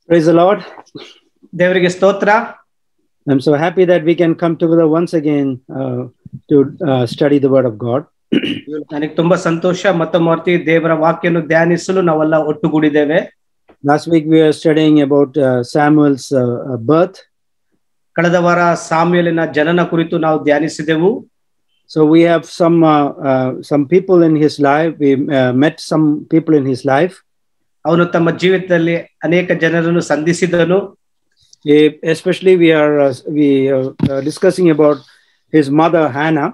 Praise the Lord. ದೇವರಿಗೆ ಸ್ತೋತ್ರ. I'm so happy that we can come together once again to study the Word of God. ನನಗೆ ತುಂಬಾ ಸಂತೋಷ ಮತ್ತೊಮ್ಮೆ ದೇವರ ವಾಕ್ಯವನ್ನು ಧ್ಯಾನಿಸಲು ನಾವೆಲ್ಲ ಒಟ್ಟುಗೂಡಿದ್ದೇವೆ. Last week we were studying about Samuel's birth. ಕಳೆದ ವಾರ ಸಾಮ್ಯೇಲನ ಜನನ ಕುರಿತು ನಾವು ಧ್ಯಾನಿಸಿದೆವು. So we have some people in his life. We met some people in his life. ಅವನು ತಮ್ಮ ಜೀವಿತದಲ್ಲಿ ಅನೇಕ ಜನರನ್ನು ಸಂಧಿಸಿದನು. Especially we are discussing about his mother Hannah.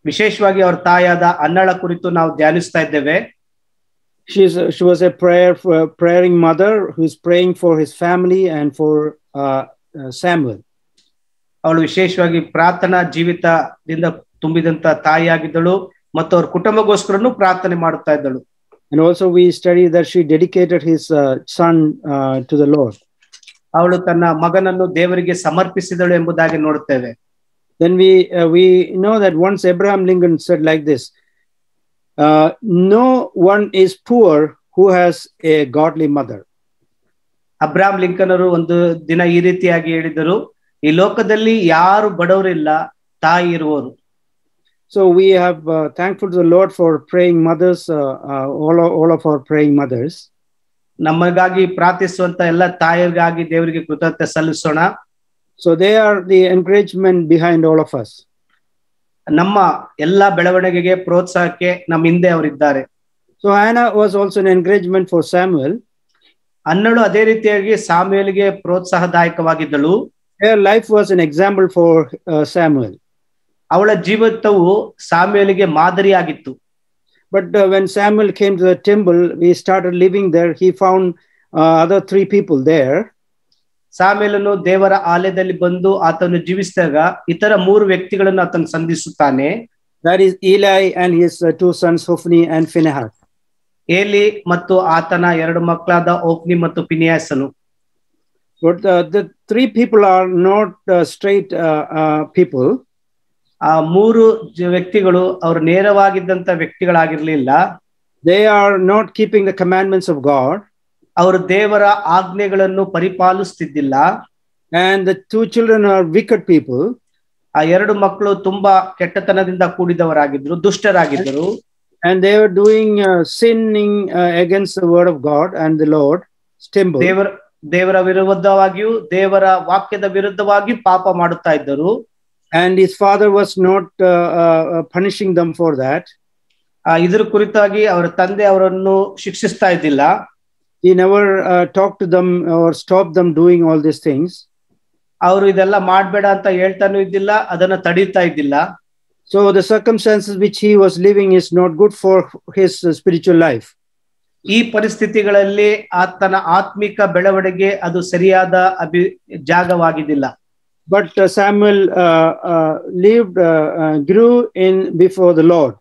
ವಿಶೇಷವಾಗಿ ಅವರ ತಾಯಾದ ಅನ್ನಳ ಕುರಿತು ನಾವು ಧ್ಯಾನಿಸ್ತಾ ಇದ್ದೇವೆ. She was a praying mother who is praying for his family and for Samuel. ಅವಳು ವಿಶೇಷವಾಗಿ ಪ್ರಾರ್ಥನಾ ಜೀವಿತದಿಂದ ತುಂಬಿದಂತ ತಾಯಿಯಾಗಿದ್ದಳು ಮತ್ತು ಅವರ ಕುಟುಂಬಗೋಸ್ಕರನು ಪ್ರಾರ್ಥನೆ ಮಾಡುತ್ತಾ ಇದ್ದಳು. And also we studied that she dedicated his son to the Lord. ಅವಳು ತನ್ನ ಮಗನನ್ನು ದೇವರಿಗೆ ಸಮರ್ಪಿಸಿದಳು ಎಂಬುದಾಗಿ ನೋಡುತ್ತೇವೆ. Then we know that once Abraham Lincoln said like this, no one is poor who has a godly mother. Abraham Lincoln ಅವರು ಒಂದು ದಿನ ಈ ರೀತಿಯಾಗಿ ಹೇಳಿದರು, ಈ ಲೋಕದಲ್ಲಿ ಯಾರು ಬಡವರಿಲ್ಲ, ತಾಯಿ ಇರುವರು. So we have thankful to the Lord for praying mothers, all of our praying mothers. ನಮಗಾಗಿ ಪ್ರಾರ್ಥಿಸುವಂತ ಎಲ್ಲ ತಾಯಿಯರಿಗಾಗಿ ದೇವರಿಗೆ ಕೃತಜ್ಞತೆ ಸಲ್ಲಿಸೋಣ. So they are the encouragement behind all of us. ನಮ್ಮ ಎಲ್ಲ ಬೆಳವಣಿಗೆಗೆ ಪ್ರೋತ್ಸಾಹಕ್ಕೆ ನಮ್ಮ ಹಿಂದೆ ಅವರಿದ್ದಾರೆ. So Hannah was also an encouragement for Samuel. ಅನ್ನಳು ಅದೇ ರೀತಿಯಾಗಿ ಸಾಮ್ಯೇಲಿಗೆ ಪ್ರೋತ್ಸಾಹದಾಯಕವಾಗಿದ್ದಳು. Her life was an example for Samuel. ಅವಳ ಜೀವಿತವು ಸಾಮ್ಯೇಲಿಗೆ ಮಾದರಿಯಾಗಿತ್ತು. But when Samuel came to the temple, he started living there. He found other three people there. ಸಾಮ್ಯೇಲನು ದೇವರ ಆಲಯದಲ್ಲಿ ಬಂದು ಆತನು ಜೀವಿಸಿದಾಗ ಇತರ ಮೂರು ವ್ಯಕ್ತಿಗಳನ್ನು ಆತನು ಸಂಧಿಸುತ್ತಾನೆ. That is Eli and his two sons Hophni and Phinehas. ಏಲಿ ಮತ್ತು ಆತನ ಎರಡು ಮಕ್ಕಳಾದ ಹೋಫ್ನಿ ಮತ್ತು ಫಿನೆಹಾಸನು. But the three people are not straight people. ಆ ಮೂರು ವ್ಯಕ್ತಿಗಳು ಅವರು ನೇರವಾಗಿದ್ದಂತ ವ್ಯಕ್ತಿಗಳಾಗಿರ್ಲಿಲ್ಲ. They are not keeping the commandments of God. ಅವರು ದೇವರ ಆಜ್ಞೆಗಳನ್ನು ಪರಿಪಾಲಿಸುತ್ತಿದ್ದಿಲ್ಲ. And the two children are wicked people. ಆ ಎರಡು ಮಕ್ಕಳು ತುಂಬಾ ಕೆಟ್ಟತನದಿಂದ ಕೂಡಿದವರಾಗಿದ್ರು, ದುಷ್ಟರಾಗಿದ್ದರು. And they were doing sinning against the word of God and the Lord. ದೇವರ ವಿರುದ್ಧವಾಗಿಯೂ ದೇವರ ವಾಕ್ಯದ ವಿರುದ್ಧವಾಗಿ ಪಾಪ ಮಾಡುತ್ತಾ ಇದ್ದರು. And his father was not punishing them for that. ಇದರ ಕುರಿತಾಗಿ ಅವರ ತಂದೆ ಅವರನ್ನು ಶಿಕ್ಷಿಸ್ತಾ ಇದ್ದಿಲ್ಲ. He never talked to them or stopped them doing all these things. ಅವರು ಇದೆಲ್ಲ ಮಾಡಬೇಡ ಅಂತ ಹೇಳ್ತಾನೂ ಇದ್ದಿಲ್ಲ, ಅದನ್ನ ತಡೀತಾ ಇದ್ದಿಲ್ಲ. So the circumstances which he was living is not good for his spiritual life. ಈ ಪರಿಸ್ಥಿತಿಗಳಲ್ಲಿ ಆತನ ಆತ್ಮಿಕ ಬೆಳವಣಿಗೆ ಅದು ಸರಿಯಾದ ಜಾಗವಾಗಿದ್ದಿಲ್ಲ. But Samuel grew in before the Lord.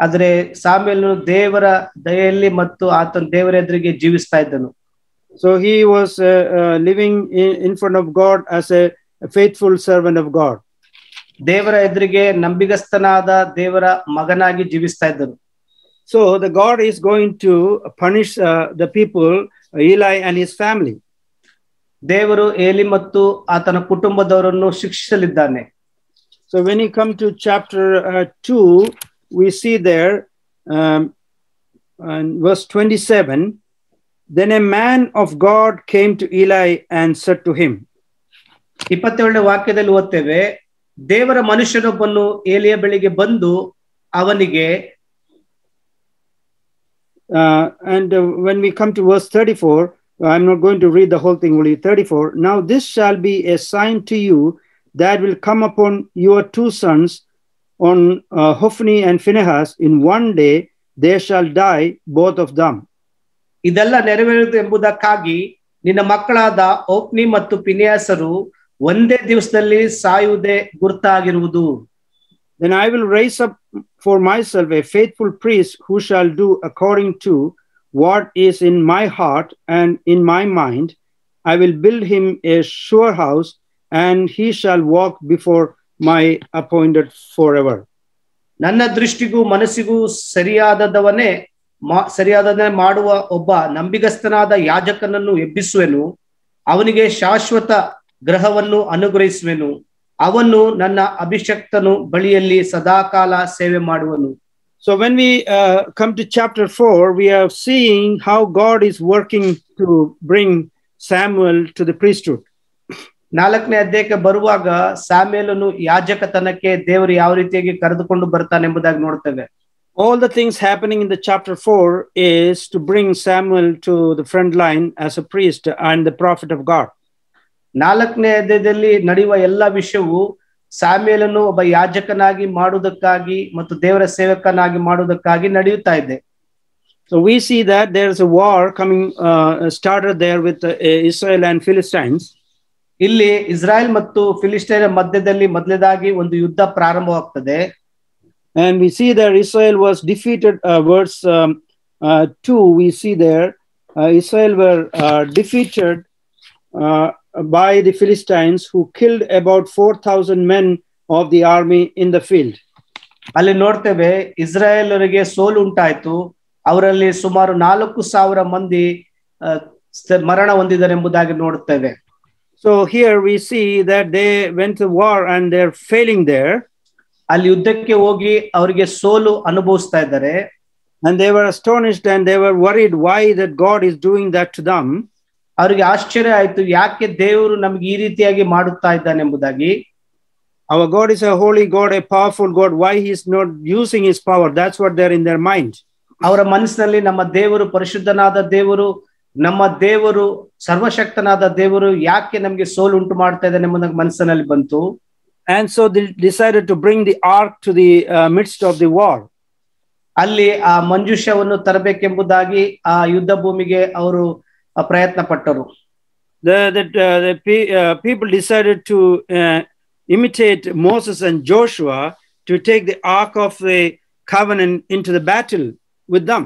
ಆದರೆ ಸಾಮ್ಯೇಲನು ದೇವರ ದಯೆಯಲ್ಲಿ ಮತ್ತು ಆತನ ದೇವರ ಎದುರಿಗೆ ಜೀವಿಸ್ತಾ ಇದ್ದನು. So he was living in front of God as a faithful servant of God. ದೇವರ ಎದುರಿಗೆ ನಂಬಿಗಸ್ತನಾದ ದೇವರ ಮಗನಾಗಿ ಜೀವಿಸ್ತಾ ಇದ್ದನು. So the God is going to punish the people, Eli and his family. ದೇವರು ಏಲಿ ಮತ್ತು ಆತನ ಕುಟುಂಬದವರನ್ನು ಶಿಕ್ಷಿಸಲಿದ್ದಾನೆ. So when you come to chapter 2, we see there verse 27, then a man of God came to Eli and said to him. 27ನೇ ವಾಕ್ಯದಲ್ಲಿ ಓದ್ತೇವೆ, ದೇವರ ಮನುಷ್ಯನೊಬ್ಬನು ಏಲಿಯ ಬಳಿಗೆ ಬಂದು ಅವನಿಗೆ and when we come to verse 34, I'm not going to read the whole thing, only 34. Now this shall be a sign to you that will come upon your two sons, on Hophni and Phinehas. In one day they shall die, both of them. ಇದೆಲ್ಲ ನೆರವೇರುವುದು ಎಂಬುದಕ್ಕಾಗಿ ನಿನ್ನ ಮಕ್ಕಳಾದ ಹೋಫ್ನಿ ಮತ್ತು ಫಿನೆಹಾಸರು ಒಂದೇ ದಿವಸದಲ್ಲಿ ಸಾಯುವುದೇ ಗುರುತಾಗಿರುವುದು. Then I will raise up for myself a faithful priest who shall do according to what is in my heart and in my mind. I will build him a sure house, and he shall walk before my appointed forever. ನನ್ನ ದೃಷ್ಟಿಗೂ ಮನಸ್ಸಿಗೂ ಸರಿಯಾದವನೇ ಸರಿಯಾದನ್ನೇ ಮಾಡುವ ಒಬ್ಬ ನಂಬಿಗಸ್ತನಾದ ಯಾಜಕನನ್ನು ಎಬ್ಬಿಸುವೆನು, ಅವನಿಗೆ ಶಾಶ್ವತ ಗ್ರಹವನ್ನು ಅನುಗ್ರಹಿಸುವೆನು, ಅವನು ನನ್ನ ಅಭಿಷಕ್ತನು ಬಳಿಯಲ್ಲಿ ಸದಾಕಾಲ ಸೇವೆ ಮಾಡುವನು. So when we come to chapter 4, we are seeing how God is working to bring Samuel to the priesthood. 4ನೇ ಅಧ್ಯಾಯಕ್ಕೆ ಬರುವಾಗ ಸಾಮ್ಯೇಲನು ಯಾಜಕತನಕ್ಕೆ ದೇವರು ಯಾವ ರೀತಿಯಾಗಿ ಕರೆದುಕೊಂಡು ಬರ್ತಾನೆ ಎಂಬುದಾಗಿ ನೋಡ್ತೇವೆ. All the things happening in the chapter 4 is to bring Samuel to the front line as a priest and the prophet of God. 4ನೇ ಅಧ್ಯಾಯದಲ್ಲಿ ನಡೆಯುವ ಎಲ್ಲ ವಿಷಯವು ಸಾಮ್ಯೇಲನು ಒಬ್ಬ ಯಾಜಕನಾಗಿ ಮಾಡುವುದಕ್ಕಾಗಿ ಮತ್ತು ದೇವರ ಸೇವಕನಾಗಿ ಮಾಡುವುದಕ್ಕಾಗಿ ನಡೆಯುತ್ತಾ ಇದೆ. So we see that there is a war coming started there with Israel and Philistines. ಇಲ್ಲಿ ಇಸ್ರಾಯೇಲ್ ಮತ್ತು ಫಿಲಿಸ್ಟೀನರ ಮಧ್ಯದಲ್ಲಿ ಮೊದಲನೇದಾಗಿ ಒಂದು ಯುದ್ಧ ಪ್ರಾರಂಭವಾಗ್ತದೆ. And we see that Israel was defeated. Verse 2, we see there Israel were defeated by the Philistines, who killed about 4,000 men of the army in the field. ಅಲ್ಲಿ ನೋಡ್ತೇವೆ ಇಸ್ರಾಯೇಲರಿಗೆ ಸೋಲು ಉಂಟಾಯಿತು, ಅವರಲ್ಲಿ ಸುಮಾರು 4,000 ಮಂದಿ ಮರಣ ಹೊಂದಿದ್ದಾರೆ ಎಂಬುದಾಗಿ ನೋಡುತ್ತೇವೆ. So here we see that they went to war and they're failing there. ಅಲ್ಲಿ ಯುದ್ಧಕ್ಕೆ ಹೋಗಿ ಅವರಿಗೆ ಸೋಲು ಅನುಭವಿಸ್ತಾ ಇದ್ದಾರೆ. And they were astonished and they were worried why that God is doing that to them. ಅವರಿಗೆ ಆಶ್ಚರ್ಯ ಆಯ್ತು, ಯಾಕೆ ದೇವರು ನಮಗೆ ಈ ರೀತಿಯಾಗಿ ಮಾಡುತ್ತಾ ಇದ್ದಾನೆ ಎಂಬುದಾಗಿ. Our God is a holy God, a powerful God. Why he is not using his power? That's what they're in their mind. ಅವರ ಮನಸ್ಸಿನಲ್ಲಿ ನಮ್ಮ ದೇವರು ಪರಿಶುದ್ಧನಾದ ದೇವರು, ನಮ್ಮ ದೇವರು ಸರ್ವಶಕ್ತನಾದ ದೇವರು, ಯಾಕೆ ನಮಗೆ ಸೋಲು ಉಂಟು ಮಾಡ್ತಾ ಇದ್ದಾನೆ ಎಂಬುದಾಗಿ ಮನಸ್ಸಿನಲ್ಲಿ ಬಂತು. And so they decided to bring the ark to the midst of the war. ಅಲ್ಲಿ ಆ ಮಂಜೂಷವನ್ನು ತರಬೇಕೆಂಬುದಾಗಿ ಆ ಯುದ್ಧ ಭೂಮಿಗೆ ಅವರು ಪ್ರಯತ್ನ ಪಟ್ಟರು. The people decided to imitate Moses and Joshua to take the ark of the covenant into the battle with them.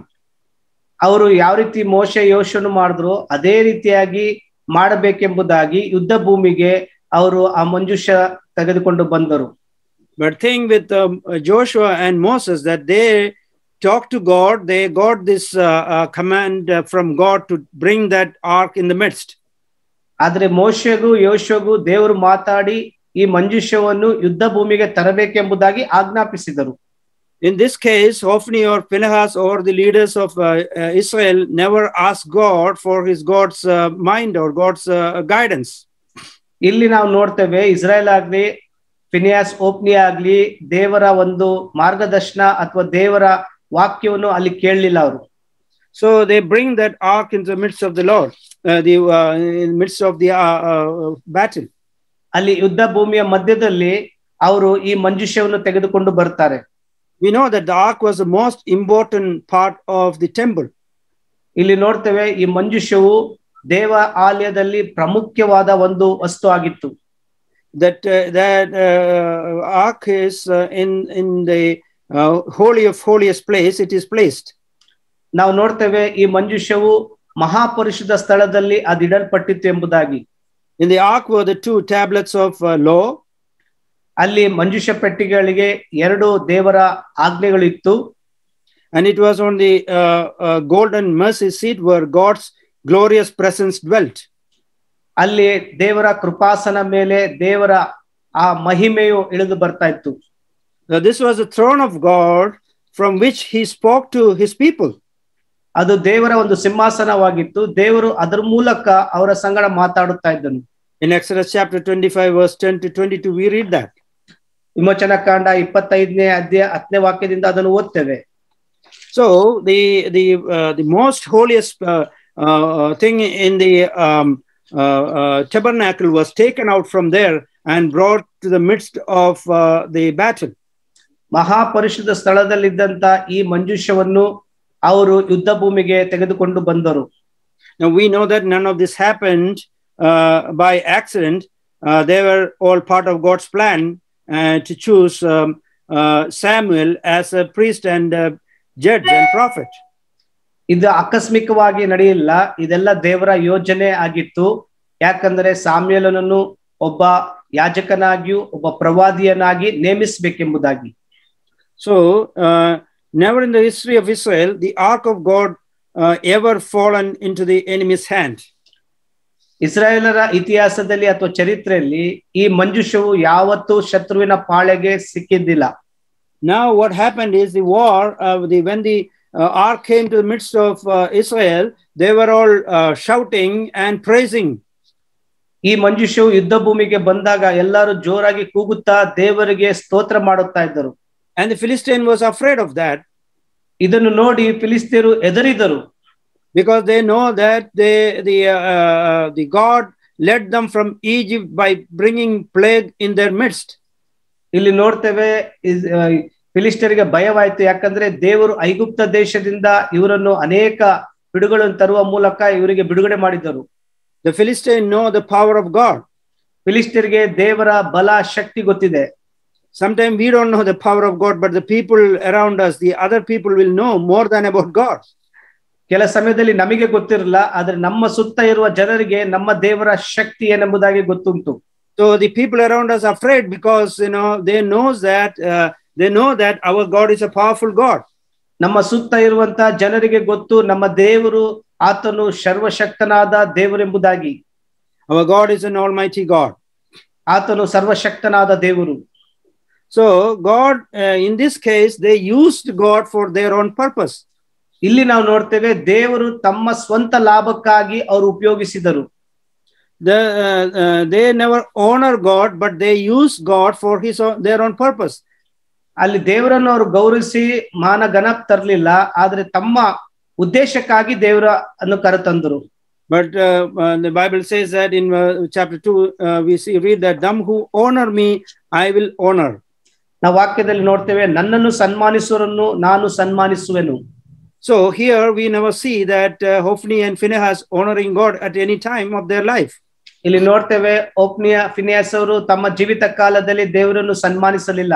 ಅವರು ಯಾವ ರೀತಿ ಮೋಶೆ ಯೋಶುವನ್ನು ಮಾಡಿದ್ರು ಅದೇ ರೀತಿಯಾಗಿ ಮಾಡಬೇಕೆಂಬುದಾಗಿ ಯುದ್ಧ ಭೂಮಿಗೆ ಅವರು ಆ ಮಂಜೂಷ ತೆಗೆದುಕೊಂಡು ಬಂದರು. But thing with Joshua and Moses, that they talked to God, they got this command from God to bring that ark in the midst. ಆದ್ರೆ ಮೋಶೆಗೂ ಯೋಶುಗೂ ದೇವರು ಮಾತಾಡಿ ಈ ಮಂಜೂಷವನ್ನು ಯುದ್ಧ ಭೂಮಿಗೆ ತರಬೇಕೆಂಬುದಾಗಿ ಆಜ್ಞಾಪಿಸಿದರು. In this case, Hophni or Phinehas or the leaders of Israel never asked God for God's mind or God's guidance. ಇಲ್ಲಿ ನಾವು ನೋಡ್ತೇವೆ ಇಸ್ರಾಯೇಲ್ ಆಗ್ಲಿ ಫಿನಿಯಾಸ್ ಓಪ್ನಿ ಆಗ್ಲಿ ದೇವರ ಒಂದು ಮಾರ್ಗದರ್ಶನ ಅಥವಾ ದೇವರ ವಾಕ್ಯವನ್ನು ಅಲ್ಲಿ ಕೇಳಲಿಲ್ಲ ಅವರು. So they bring that ark into the midst of the Lord, in the midst of the battle. ಅಲ್ಲಿ ಯುದ್ಧ ಭೂಮಿಯ ಮಧ್ಯದಲ್ಲಿ ಅವರು ಈ ಮಂಜೂಷವನ್ನು ತೆಗೆದುಕೊಂಡು ಬರ್ತಾರೆ. We know that the ark was the most important part of the temple. ಇಲ್ಲಿ ನೋಡ್ತೇವೆ ಈ ಮಂಜೂಷವು ದೇವ ಆಲಯದಲ್ಲಿ ಪ್ರಮುಖವಾದ ಒಂದು ವಸ್ತು ಆಗಿತ್ತು. That ark is in the holy of holiest place it is placed. ನಾವು ನೋಡ್ತೇವೆ ಈ ಮಂಜೂಷವು ಮಹಾಪರಿಶುದ್ಧ ಸ್ಥಳದಲ್ಲಿ ಅದಿಡಲ್ಪಟ್ಟಿತ್ತು ಎಂಬುದಾಗಿ. In the ark were the 2 tablets of law. ಅಲ್ಲಿ ಮಂಜೂಷ ಪೆಟ್ಟಿಗೆಗಳಿಗೆ 2 ದೇವರ ಆಜ್ಞೆಗಳು ಇತ್ತು. And it was on the golden mercy seat where God's glorious presence dwelt. ಅಲ್ಲಿ ದೇವರ ಕೃಪಾಸನ ಮೇಲೆ ದೇವರ ಆ ಮಹಿಮೆಯು ಇಳಿದು ಬರ್ತಾ ಇತ್ತು. This was the throne of God from which he spoke to his people. ಅದು ದೇವರ ಒಂದು ಸಿಂಹಾಸನವಾಗಿತ್ತು. ದೇವರು ಅದರ ಮೂಲಕ ಅವರ ಸಂಗಡ ಮಾತಾಡುತ್ತಾ ಇದ್ದನು. In Exodus chapter 25 verse 10 to 22 we read that. ವಿಮೋಚನಾ ಕಾಂಡ 25ನೇ ಅಧ್ಯಾಯ 10ನೇ ವಾಕ್ಯದಿಂದ ಅದನ್ನು ಓದ್ತೇವೆ. So the most holiest thing in the tabernacle was taken out from there and brought to the midst of the battle. ಮಹಾಪರಿಶುದ್ಧ ಸ್ಥಳದಲ್ಲಿದ್ದಂತ ಈ ಮಂಜೂಷವನ್ನು ಅವರು ಯುದ್ಧ ಭೂಮಿಗೆ ತೆಗೆದುಕೊಂಡು ಬಂದರು. Now we know that none of this happened by accident. They were all part of God's plan to choose Samuel as a priest and judge and prophet. ಇದು ಆಕಸ್ಮಿಕವಾಗಿ ನಡೆಯಿಲ್ಲ, ಇದೆಲ್ಲ ದೇವರ ಯೋಜನೆ ಆಗಿತ್ತು. ಯಾಕಂದ್ರೆ ಸಾಮ್ಯೇಲನನ್ನು ಒಬ್ಬ ಯಾಜಕನಾಗಿಯೂ ಒಬ್ಬ ಪ್ರವಾದಿಯನಾಗಿ ನೇಮಿಸಬೇಕೆಂಬುದಾಗಿ. So Never in the history of Israel, the ark of God ever fallen into the enemy's hand. ಇಸ್ರಾಯೇಲರ ಇತಿಹಾಸದಲ್ಲಿ ಅಥವಾ ಚರಿತ್ರೆಯಲ್ಲಿ ಈ ಮಂಜೂಷವು ಯಾವತ್ತೂ ಶತ್ರುವಿನ ಪಾಳೆಗೆ ಸಿಕ್ಕಿದ್ದಿಲ್ಲ. Now what happened is the war, when the ark came to the midst of Israel, they were all shouting and praising. ಈ ಮಂಜೂಷವು ಯುದ್ಧ ಭೂಮಿಗೆ ಬಂದಾಗ ಎಲ್ಲರೂ ಜೋರಾಗಿ ಕೂಗುತ್ತಾ ದೇವರಿಗೆ ಸ್ತೋತ್ರ ಮಾಡುತ್ತಾ ಇದ್ದರು. And the Philistine was afraid of that. ಇದನ್ನು ನೋಡಿ ಫಿಲಿಸ್ತೀಯರು ಹೆದರಿದರು. Because they know that the God led them from Egypt by bringing plague in their midst. ಇಲ್ಲಿ ನೋಡ್ತೇವೆ ಫಿಲಿಸ್ತೀಯರಿಗೆ ಭಯವಾಯಿತು, ಯಾಕಂದ್ರೆ ದೇವರು ಐಗುಪ್ತ ದೇಶದಿಂದ ಇವರನ್ನು ಅನೇಕ ಪಿಡುಗಳನ್ನು ತರುವ ಮೂಲಕ ಇವರಿಗೆ ಬಿಡುಗಡೆ ಮಾಡಿದರು. The Philistines know the power of God. ಫಿಲಿಸ್ತೀಯರಿಗೆ ದೇವರ ಬಲ ಶಕ್ತಿ ಗೊತ್ತಿದೆ. Sometimes we don't know the power of God, but the people around us, the other people will know more than about God. ಕೆಲ ಸಮಯದಲ್ಲಿ ನಮಗೆ ಗೊತ್ತಿರಲ್ಲ, ಆದ್ರೆ ನಮ್ಮ ಸುತ್ತ ಇರುವ ಜನರಿಗೆ ನಮ್ಮ ದೇವರ ಶಕ್ತಿ ಏನೆಂಬುದಾಗಿ ಗೊತ್ತುಂಟು. So the people around us are afraid because they know that our God is a powerful God. ನಮ್ಮ ಸುತ್ತ ಇರುವಂತ ಜನರಿಗೆ ಗೊತ್ತು ನಮ್ಮ ದೇವರು ಆತನು ಸರ್ವಶಕ್ತನಾದ ದೇವರೆಂಬುದಾಗಿ. Our God is an almighty God. ಆತನು ಸರ್ವಶಕ್ತನಾದ ದೇವರು. So God, in this case, they used God for their own purpose. ಇಲ್ಲಿ ನಾವು ನೋಡ್ತೇವೆ ದೇವರು ತಮ್ಮ ಸ್ವಂತ ಲಾಭಕ್ಕಾಗಿ ಅವರು ಉಪಯೋಗಿಸಿದರು. They never honor God, but they use God for their own purpose. ಅಲ್ಲಿ ದೇವರನ್ನು ಅವರು ಗೌರವಿಸಿ ಮಾನಗನ ತರಲಿಲ್ಲ, ಆದ್ರೆ ತಮ್ಮ ಉದ್ದೇಶಕ್ಕಾಗಿ ದೇವರನ್ನು ಕರೆತಂದರು. But the Bible says that in chapter 2, we read that them who honor me, I will honor. ನಾವು ವಾಕ್ಯದಲ್ಲಿ ನೋಡ್ತೇವೆ, ನನ್ನನ್ನು ಸನ್ಮಾನಿಸುವರನ್ನು ನಾನು ಸನ್ಮಾನಿಸುವೆನು. So here we never see that Hophni and Phinehas honoring God at any time of their life. ಇಲ್ಲಿ ನೋಡ್ತೇವೆ ಹೋಫ್ನಿಯ ಫಿನೆಹಾಸ್ ಅವರು ತಮ್ಮ ಜೀವಿತ ಕಾಲದಲ್ಲಿ ದೇವರನ್ನು ಸನ್ಮಾನಿಸಲಿಲ್ಲ.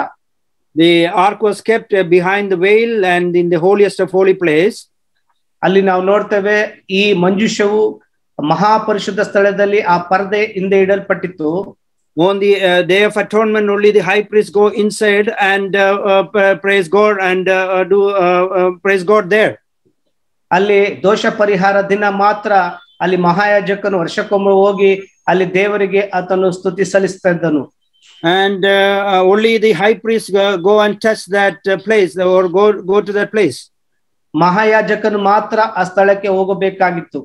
The ark was kept behind the veil and in the holiest of holy place. ಅಲ್ಲಿ ನಾವು ನೋಡ್ತೇವೆ ಈ ಮಂಜೂಷವು ಮಹಾಪರಿಶುದ್ಧ ಸ್ಥಳದಲ್ಲಿ ಆ ಪರದೆ ಹಿಂದೆ ಇಡಲ್ಪಟ್ಟಿತ್ತು. On the day of atonement, only the high priest go inside and praise God and praise God there. ಅಲ್ಲಿ ದೋಷ ಪರಿಹಾರ ದಿನ ಮಾತ್ರ ಅಲ್ಲಿ ಮಹಾಯಾಜಕನು ವರ್ಷಕ್ಕೊಮ್ಮೆ ಹೋಗಿ ಅಲ್ಲಿ ದೇವರಿಗೆ ಆತನು ಸ್ತುತಿ ಸಲ್ಲಿಸ್ತಾ ಇದ್ದನು. And only the high priest go and touch that place or go to that place. ಮಹಾಯಾಜಕನು ಮಾತ್ರ ಆ ಸ್ಥಳಕ್ಕೆ ಹೋಗಬೇಕಾಗಿತ್ತು.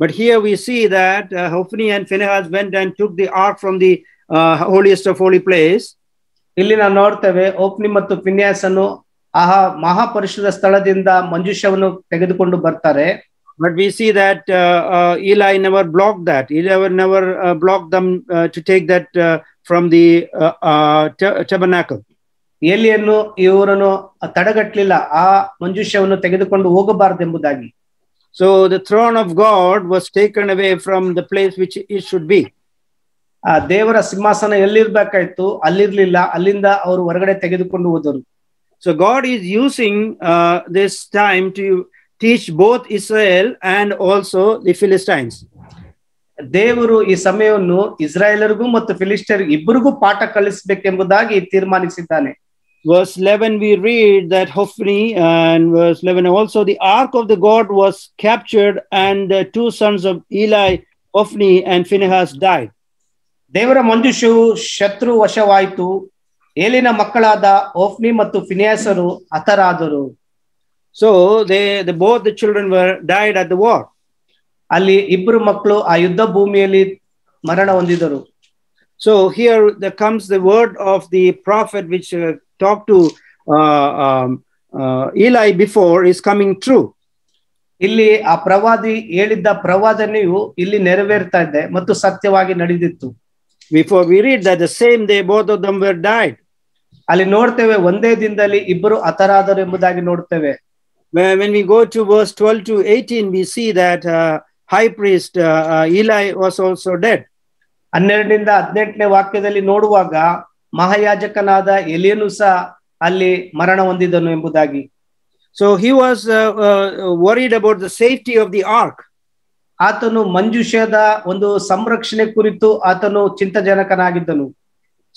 But here we see that Hophni and Phinehas went and took the ark from the holiest of holy place. ಇಲ್ಲಿ ನಾವು ನೋಡ್ತೇವೆ ಹೋಫ್ನಿ ಮತ್ತು ಫಿನೆಹಾಸನು ಆ ಮಹಾಪರಿಶುದ್ಧ ಸ್ಥಳದಿಂದ ಮಂಜೂಷವನ್ನು ತೆಗೆದುಕೊಂಡು ಬರ್ತಾರೆ. But we see that Eli never blocked that. Eli never blocked them to take that from the tabernacle. ಎಲಿಯನ್ನು ಇವರನ್ನು ತಡೆಗಟ್ಟಲಿಲ್ಲ ಆ ಮಂಜೂಷವನ್ನು ತೆಗೆದುಕೊಂಡು ಹೋಗಬಾರದೆಂಬುದಾಗಿ. So the throne of God was taken away from the place which it should be. ಆ ದೇವರ ಸಿಂಹಾಸನ ಎಲ್ಲಿರ್ಬೇಕಾಯ್ತು ಅಲ್ಲಿರ್ಲಿಲ್ಲ, ಅಲ್ಲಿಂದ ಅವರು ಹೊರಗಡೆ ತೆಗೆದುಕೊಂಡು ಹೋದರು. So God is using this time to teach both Israel and also the Philistines. ದೇವರು ಈ ಸಮಯವನ್ನು ಇಸ್ರಾಯೇಲರಿಗೂ ಮತ್ತು ಫಿಲಿಸ್ಟಿಯರಿಗೂ ಇಬ್ಬರಿಗೂ ಪಾಠ ಕಲಿಸಬೇಕೆಂಬುದಾಗಿ ತೀರ್ಮಾನಿಸಿದ್ದಾನೆ. Verse 11 we read that Hophni, and verse 11 also, the ark of the God was captured and the two sons of Eli, Hophni and Phinehas, died. ದೇವರ ಮಂಜೂಷವು ಶತ್ರು ವಶವಾಯಿತು, ಏಲಿನ ಮಕ್ಕಳಾದ ಹೋಫ್ನಿ ಮತ್ತು ಫಿನೆಹಾಸರು ಹತರಾದರು. So both the children died at the war. ಅಲ್ಲಿ ಇಬ್ಬರು ಮಕ್ಕಳು ಆ ಯುದ್ಧ ಭೂಮಿಯಲ್ಲಿ ಮರಣ ಹೊಂದಿದರು. So here there comes the word of the prophet which talked to Eli before is coming true. ಇಲ್ಲಿ ಆ ಪ್ರವಾದಿ ಹೇಳಿದ್ದ ಪ್ರವಾದನೆಯು ಇಲ್ಲಿ ನೆರವೇರ್ತಾ ಇದೆ ಮತ್ತು ಸತ್ಯವಾಗಿ ನಡೆದಿತ್ತು. Before we read that the same day both of them were died. ಅಲ್ಲಿ ನೋಡ್ತೇವೆ ಒಂದೇ ದಿನದಲ್ಲಿ ಇಬ್ಬರು ಹತರಾದರು ಎಂಬುದಾಗಿ ನೋಡ್ತೇವೆ. When we go to verse 12 to 18 we see that high priest Eli was also dead. 12ರಿಂದ 18ನೇ ವಾಕ್ಯದಲ್ಲಿ ನೋಡುವಾಗ ಮಹಾಯಾಜಕನಾದ ಎಲಿಯನು ಸಹ ಅಲ್ಲಿ ಮರಣ ಹೊಂದಿದನು ಎಂಬುದಾಗಿ. So he was worried about the safety of the ark. ಆತನು ಮಂಜೂಷದ ಒಂದು ಸಂರಕ್ಷಣೆ ಕುರಿತು ಆತನು ಚಿಂತಾಜನಕನಾಗಿದ್ದನು.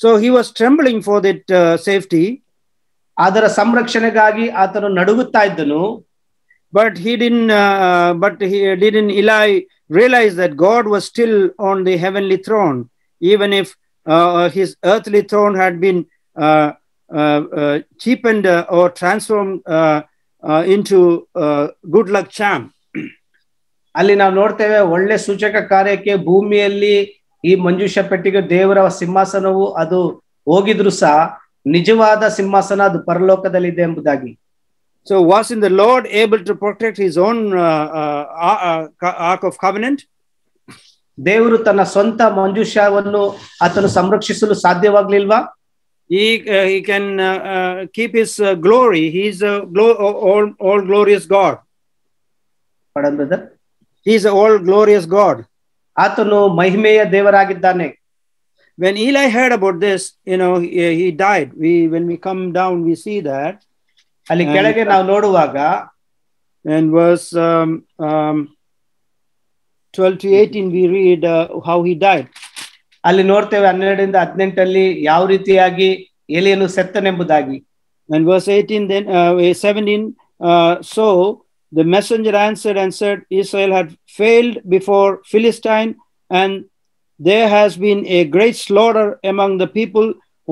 So he was trembling for that safety. ಅದರ ಸಂರಕ್ಷಣೆಗಾಗಿ ಆತನು ನಡುಗುತ್ತಾ ಇದ್ದನು. But he didn't Eli realize that God was still on the heavenly throne, even if his earthly throne had been cheapened or transformed into good luck charm. ಅಲ್ಲಿ ನಾವು ನೋಡ್ತೇವೆ, ಒಳ್ಳೆ ಸೂಚಕ ಕಾರ್ಯಕ್ಕೆ ಭೂಮಿಯಲ್ಲಿ ಈ ಮಂಜೂಷ ಪೆಟ್ಟಿಗೆ ದೇವರ ಸಿಂಹಾಸನವು ಅದು ಹೋಗಿದ್ರು ಸಹ ನಿಜವಾದ ಸಿಂಹಾಸನ ಅದು ಪರಲೋಕದಲ್ಲಿದೆ ಎಂಬುದಾಗಿ. So wasn't the Lord able to protect his own ark of covenant? ದೇವರು ತನ್ನ ಸ್ವಂತ ಮಂಜೂಷವನ್ನು ಆತನು ಸಂರಕ್ಷಿಸಲು ಸಾಧ್ಯವಾಗ್ಲಿಲ್ವಾ? He can keep his glory. He's all glorious God. Pardon, brother? He's an all glorious God. ಆತನು ಮಹಿಮೆಯ ದೇವರಾಗಿದ್ದಾನೆ. When Eli heard about this, he died. When we come down, we see that. ಅಲ್ಲಿ ಕೆಳಗೆ ನಾವು ನೋಡುವಾಗ and verse 12 to 18 we read how he died. ಅಲ್ಲಿ ನೋಡ್ತೇವೆ 12ರಿಂದ 18 ಯಾವ ರೀತಿಯಾಗಿ ಎಲಿಯನು ಸತ್ತನೆಂಬುದಾಗಿ. And verse 18 then 17 so the messenger answered and said, Israel had failed before Philistine, and there has been a great slaughter among the people.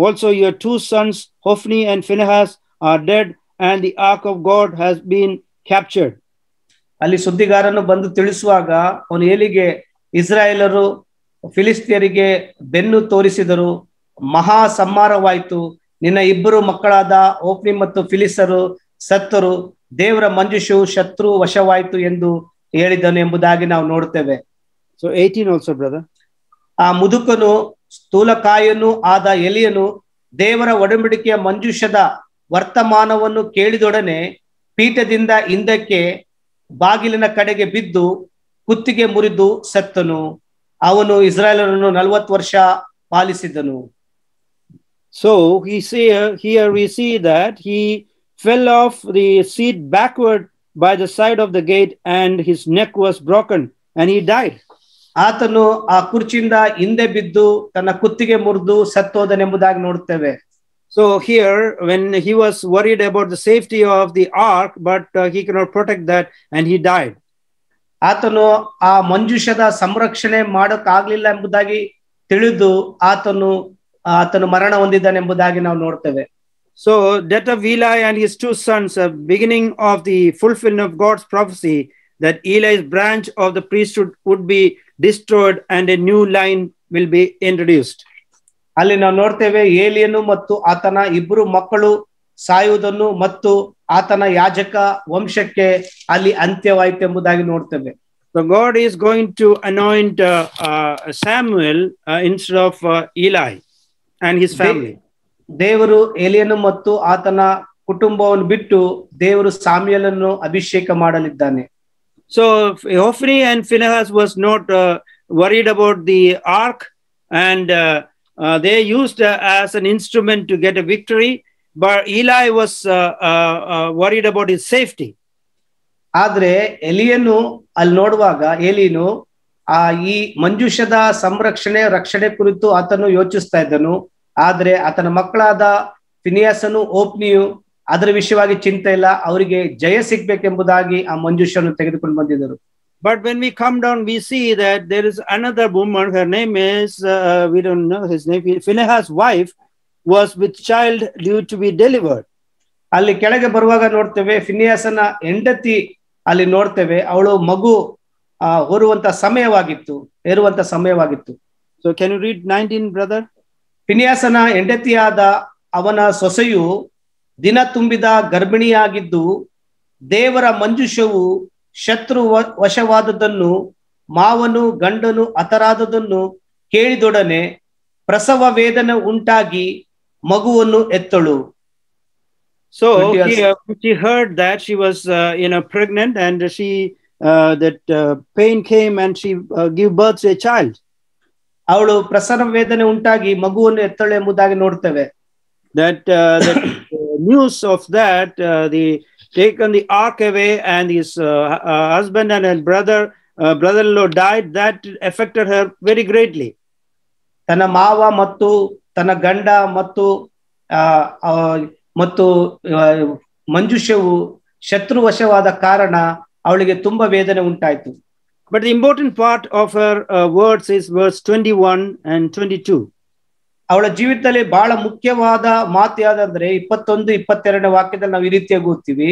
Also your two sons Hophni and Phinehas are dead, and the ark of God has been captured. ಅಲ್ಲಿ ಸುದ್ದಿಗಾರನು ಬಂದು ತಿಳಿಸುವಾಗ ಅವನು ಏಲಿಗೆ, ಇಸ್ರಾಯೇಲರು ಫಿಲಿಸ್ತಿಯರಿಗೆ ಬೆನ್ನು ತೋರಿಸಿದರು, ಮಹಾ ಸಂಹಾರವಾಯಿತು, ನಿನ್ನ ಇಬ್ಬರು ಮಕ್ಕಳಾದ ಹೋಫ್ನಿ ಮತ್ತು ಫಿಲಿಸ್ತರು ಸತ್ತರು, ದೇವರ ಮಂಜೂಷವು ಶತ್ರು ವಶವಾಯಿತು ಎಂದು ಹೇಳಿದನು ಎಂಬುದಾಗಿ ನಾವು ನೋಡ್ತೇವೆ. So 18 also, brother. ಆ ಮುದುಕನು ಸ್ಥೂಲಕಾಯನು ಆದ ಎಲಿಯನು ದೇವರ ಒಡಂಬಡಿಕೆಯ ಮಂಜೂಷದ ವರ್ತಮಾನವನ್ನು ಕೇಳಿದೊಡನೆ ಪೀಠದಿಂದ ಹಿಂದಕ್ಕೆ ಬಾಗಿಲಿನ ಕಡೆಗೆ ಬಿದ್ದು ಕುತ್ತಿಗೆ ಮುರಿದು ಸತ್ತನು. ಅವನು ಇಸ್ರಾಯೇಲರನ್ನು 40 ವರ್ಷ ಪಾಲಿಸಿದನು. So here we see that he fell off the seat backward by the side of the gate, and his neck was broken, and he died. ಆತನು ಆ ಕುರ್ಚಿಯಿಂದ ಹಿಂದೆ ಬಿದ್ದು ತನ್ನ ಕುತ್ತಿಗೆ ಮುರಿದು ಸತ್ತೋದನೆಂಬುದಾಗಿ ನೋಡುತ್ತೇವೆ. So here, when he was worried about the safety of the ark, but he cannot protect that, and he died. ಆತನು ಆ ಮಂಜೂಷದ ಸಂರಕ್ಷಣೆ ಮಾಡೋಕ್ಕಾಗ್ಲಿಲ್ಲ ಎಂಬುದಾಗಿ ತಿಳಿದು ಆತನು ಮರಣ ಹೊಂದಿದ್ದಾನೆಂಬುದಾಗಿ ನಾವು ನೋಡ್ತೇವೆ. So death of Eli and his two sons, a beginning of the fulfillment of God's prophecy that Eli's branch of the priesthood would be destroyed and a new line will be introduced. ಅಲ್ಲಿ ನಾವು ನೋಡ್ತೇವೆ, ಏಲಿಯನು ಮತ್ತು ಆತನ ಇಬ್ಬರು ಮಕ್ಕಳು ಸಾಯುವುದನ್ನು ಮತ್ತು ಆತನ ಯಾಜಕ ವಂಶಕ್ಕೆ ಅಲ್ಲಿ ಅಂತ್ಯವಾಯಿತು ಎಂಬುದಾಗಿ ನೋಡ್ತೇವೆ. So God is going to anoint Samuel instead of Eli and his family. ದೇವರು ಏಲಿಯನು ಮತ್ತು ಆತನ ಕುಟುಂಬವನ್ನು ಬಿಟ್ಟು ದೇವರು ಸಾಮ್ಯಲನ್ನು ಅಭಿಷೇಕ ಮಾಡಲಿದ್ದಾನೆ. So Hophni and Phinehas was not worried about the ark, and they used as an instrument to get a victory, but Eli was worried about his safety. ಆದ್ರೆ ಎಲಿಯನು ಅಲ್ಲಿ ನೋಡುವಾಗ ಏಲಿನು ಈ ಮಂಜೂಷದ ರಕ್ಷಣೆ ಕುರಿತು ಆತನು ಯೋಚಿಸ್ತಾ ಇದ್ದನು. ಆದ್ರೆ ಆತನ ಮಕ್ಕಳಾದ ಫಿನಿಯಾಸನು ಹೋಫ್ನಿಯು ಅದರ ವಿಷಯವಾಗಿ ಚಿಂತೆ ಇಲ್ಲ, ಅವರಿಗೆ ಜಯ ಸಿಗ್ಬೇಕೆಂಬುದಾಗಿ ಆ ಮಂಜೂಷನ್ನು ತೆಗೆದುಕೊಂಡು ಬಂದಿದ್ದರು. But when we come down, we see that there is another woman. Her name is we don't know his name. Phinehas' wife was with child due to be delivered. ಅಲ್ಲಿ ಕೆಳಗೆ ಬರುವಾಗ ನೋಡ್ತೇವೆ, ಫಿನಿಯಾಸನ ಹೆಂಡತಿ ಅಲ್ಲಿ ನೋಡ್ತೇವೆ, ಅವಳು ಮಗು ಹೊರುವಂತ ಸಮಯವಾಗಿತ್ತು. So can you read 19, brother? ಫಿನಿಯಾಸನ ಹೆಂಡತಿಯಾದ ಅವನ ಸೊಸೆಯು ದಿನ ತುಂಬಿದ ಗರ್ಭಿಣಿಯಾಗಿದ್ದು ದೇವರ ಮಂಜೂಷವು ಶತ್ರು ವಶವಾದದನ್ನು ಮಾವನು ಗಂಡನು ಹತರಾದದನ್ನು ಕೇಳಿದೊಡನೆ ಪ್ರಸವ ವೇದನೆ ಉಂಟಾಗಿ ಮಗುವನ್ನು ಎತ್ತಳು. So she heard that she was pregnant, and that pain came and she gave birth to a child. ಅವಳು ಪ್ರಸವ ವೇದನೆ ಉಂಟಾಗಿ ಮಗುವನ್ನು ಎತ್ತಳು ಎಂಬುದಾಗಿ ನೋಡ್ತೇವೆ. That news of that the taken the ark away, and his husband and his brother-in-law died. That affected her very greatly. ತನ್ನ ಮಾವ ಮತ್ತು ತನ್ನ ಗಂಡ ಮತ್ತು ಮತ್ತು ಮಂಜುಷವು ಶತ್ರುವಶವಾದ ಕಾರಣ ಅವಳಿಗೆ ತುಂಬಾ ವೇದನೆ ಉಂಟಾಯಿತು. But the important part of her words is verse 21 and 22. ಅವಳ ಜೀವಿತದಲ್ಲಿ ಬಹಳ ಮುಖ್ಯವಾದ ಮಾತು ಯಾವ್ದಂದ್ರೆ 21, 22 ವಾಕ್ಯದಲ್ಲಿ ನಾವು ಈ ರೀತಿಯಾಗಿ ಓದ್ತೀವಿ.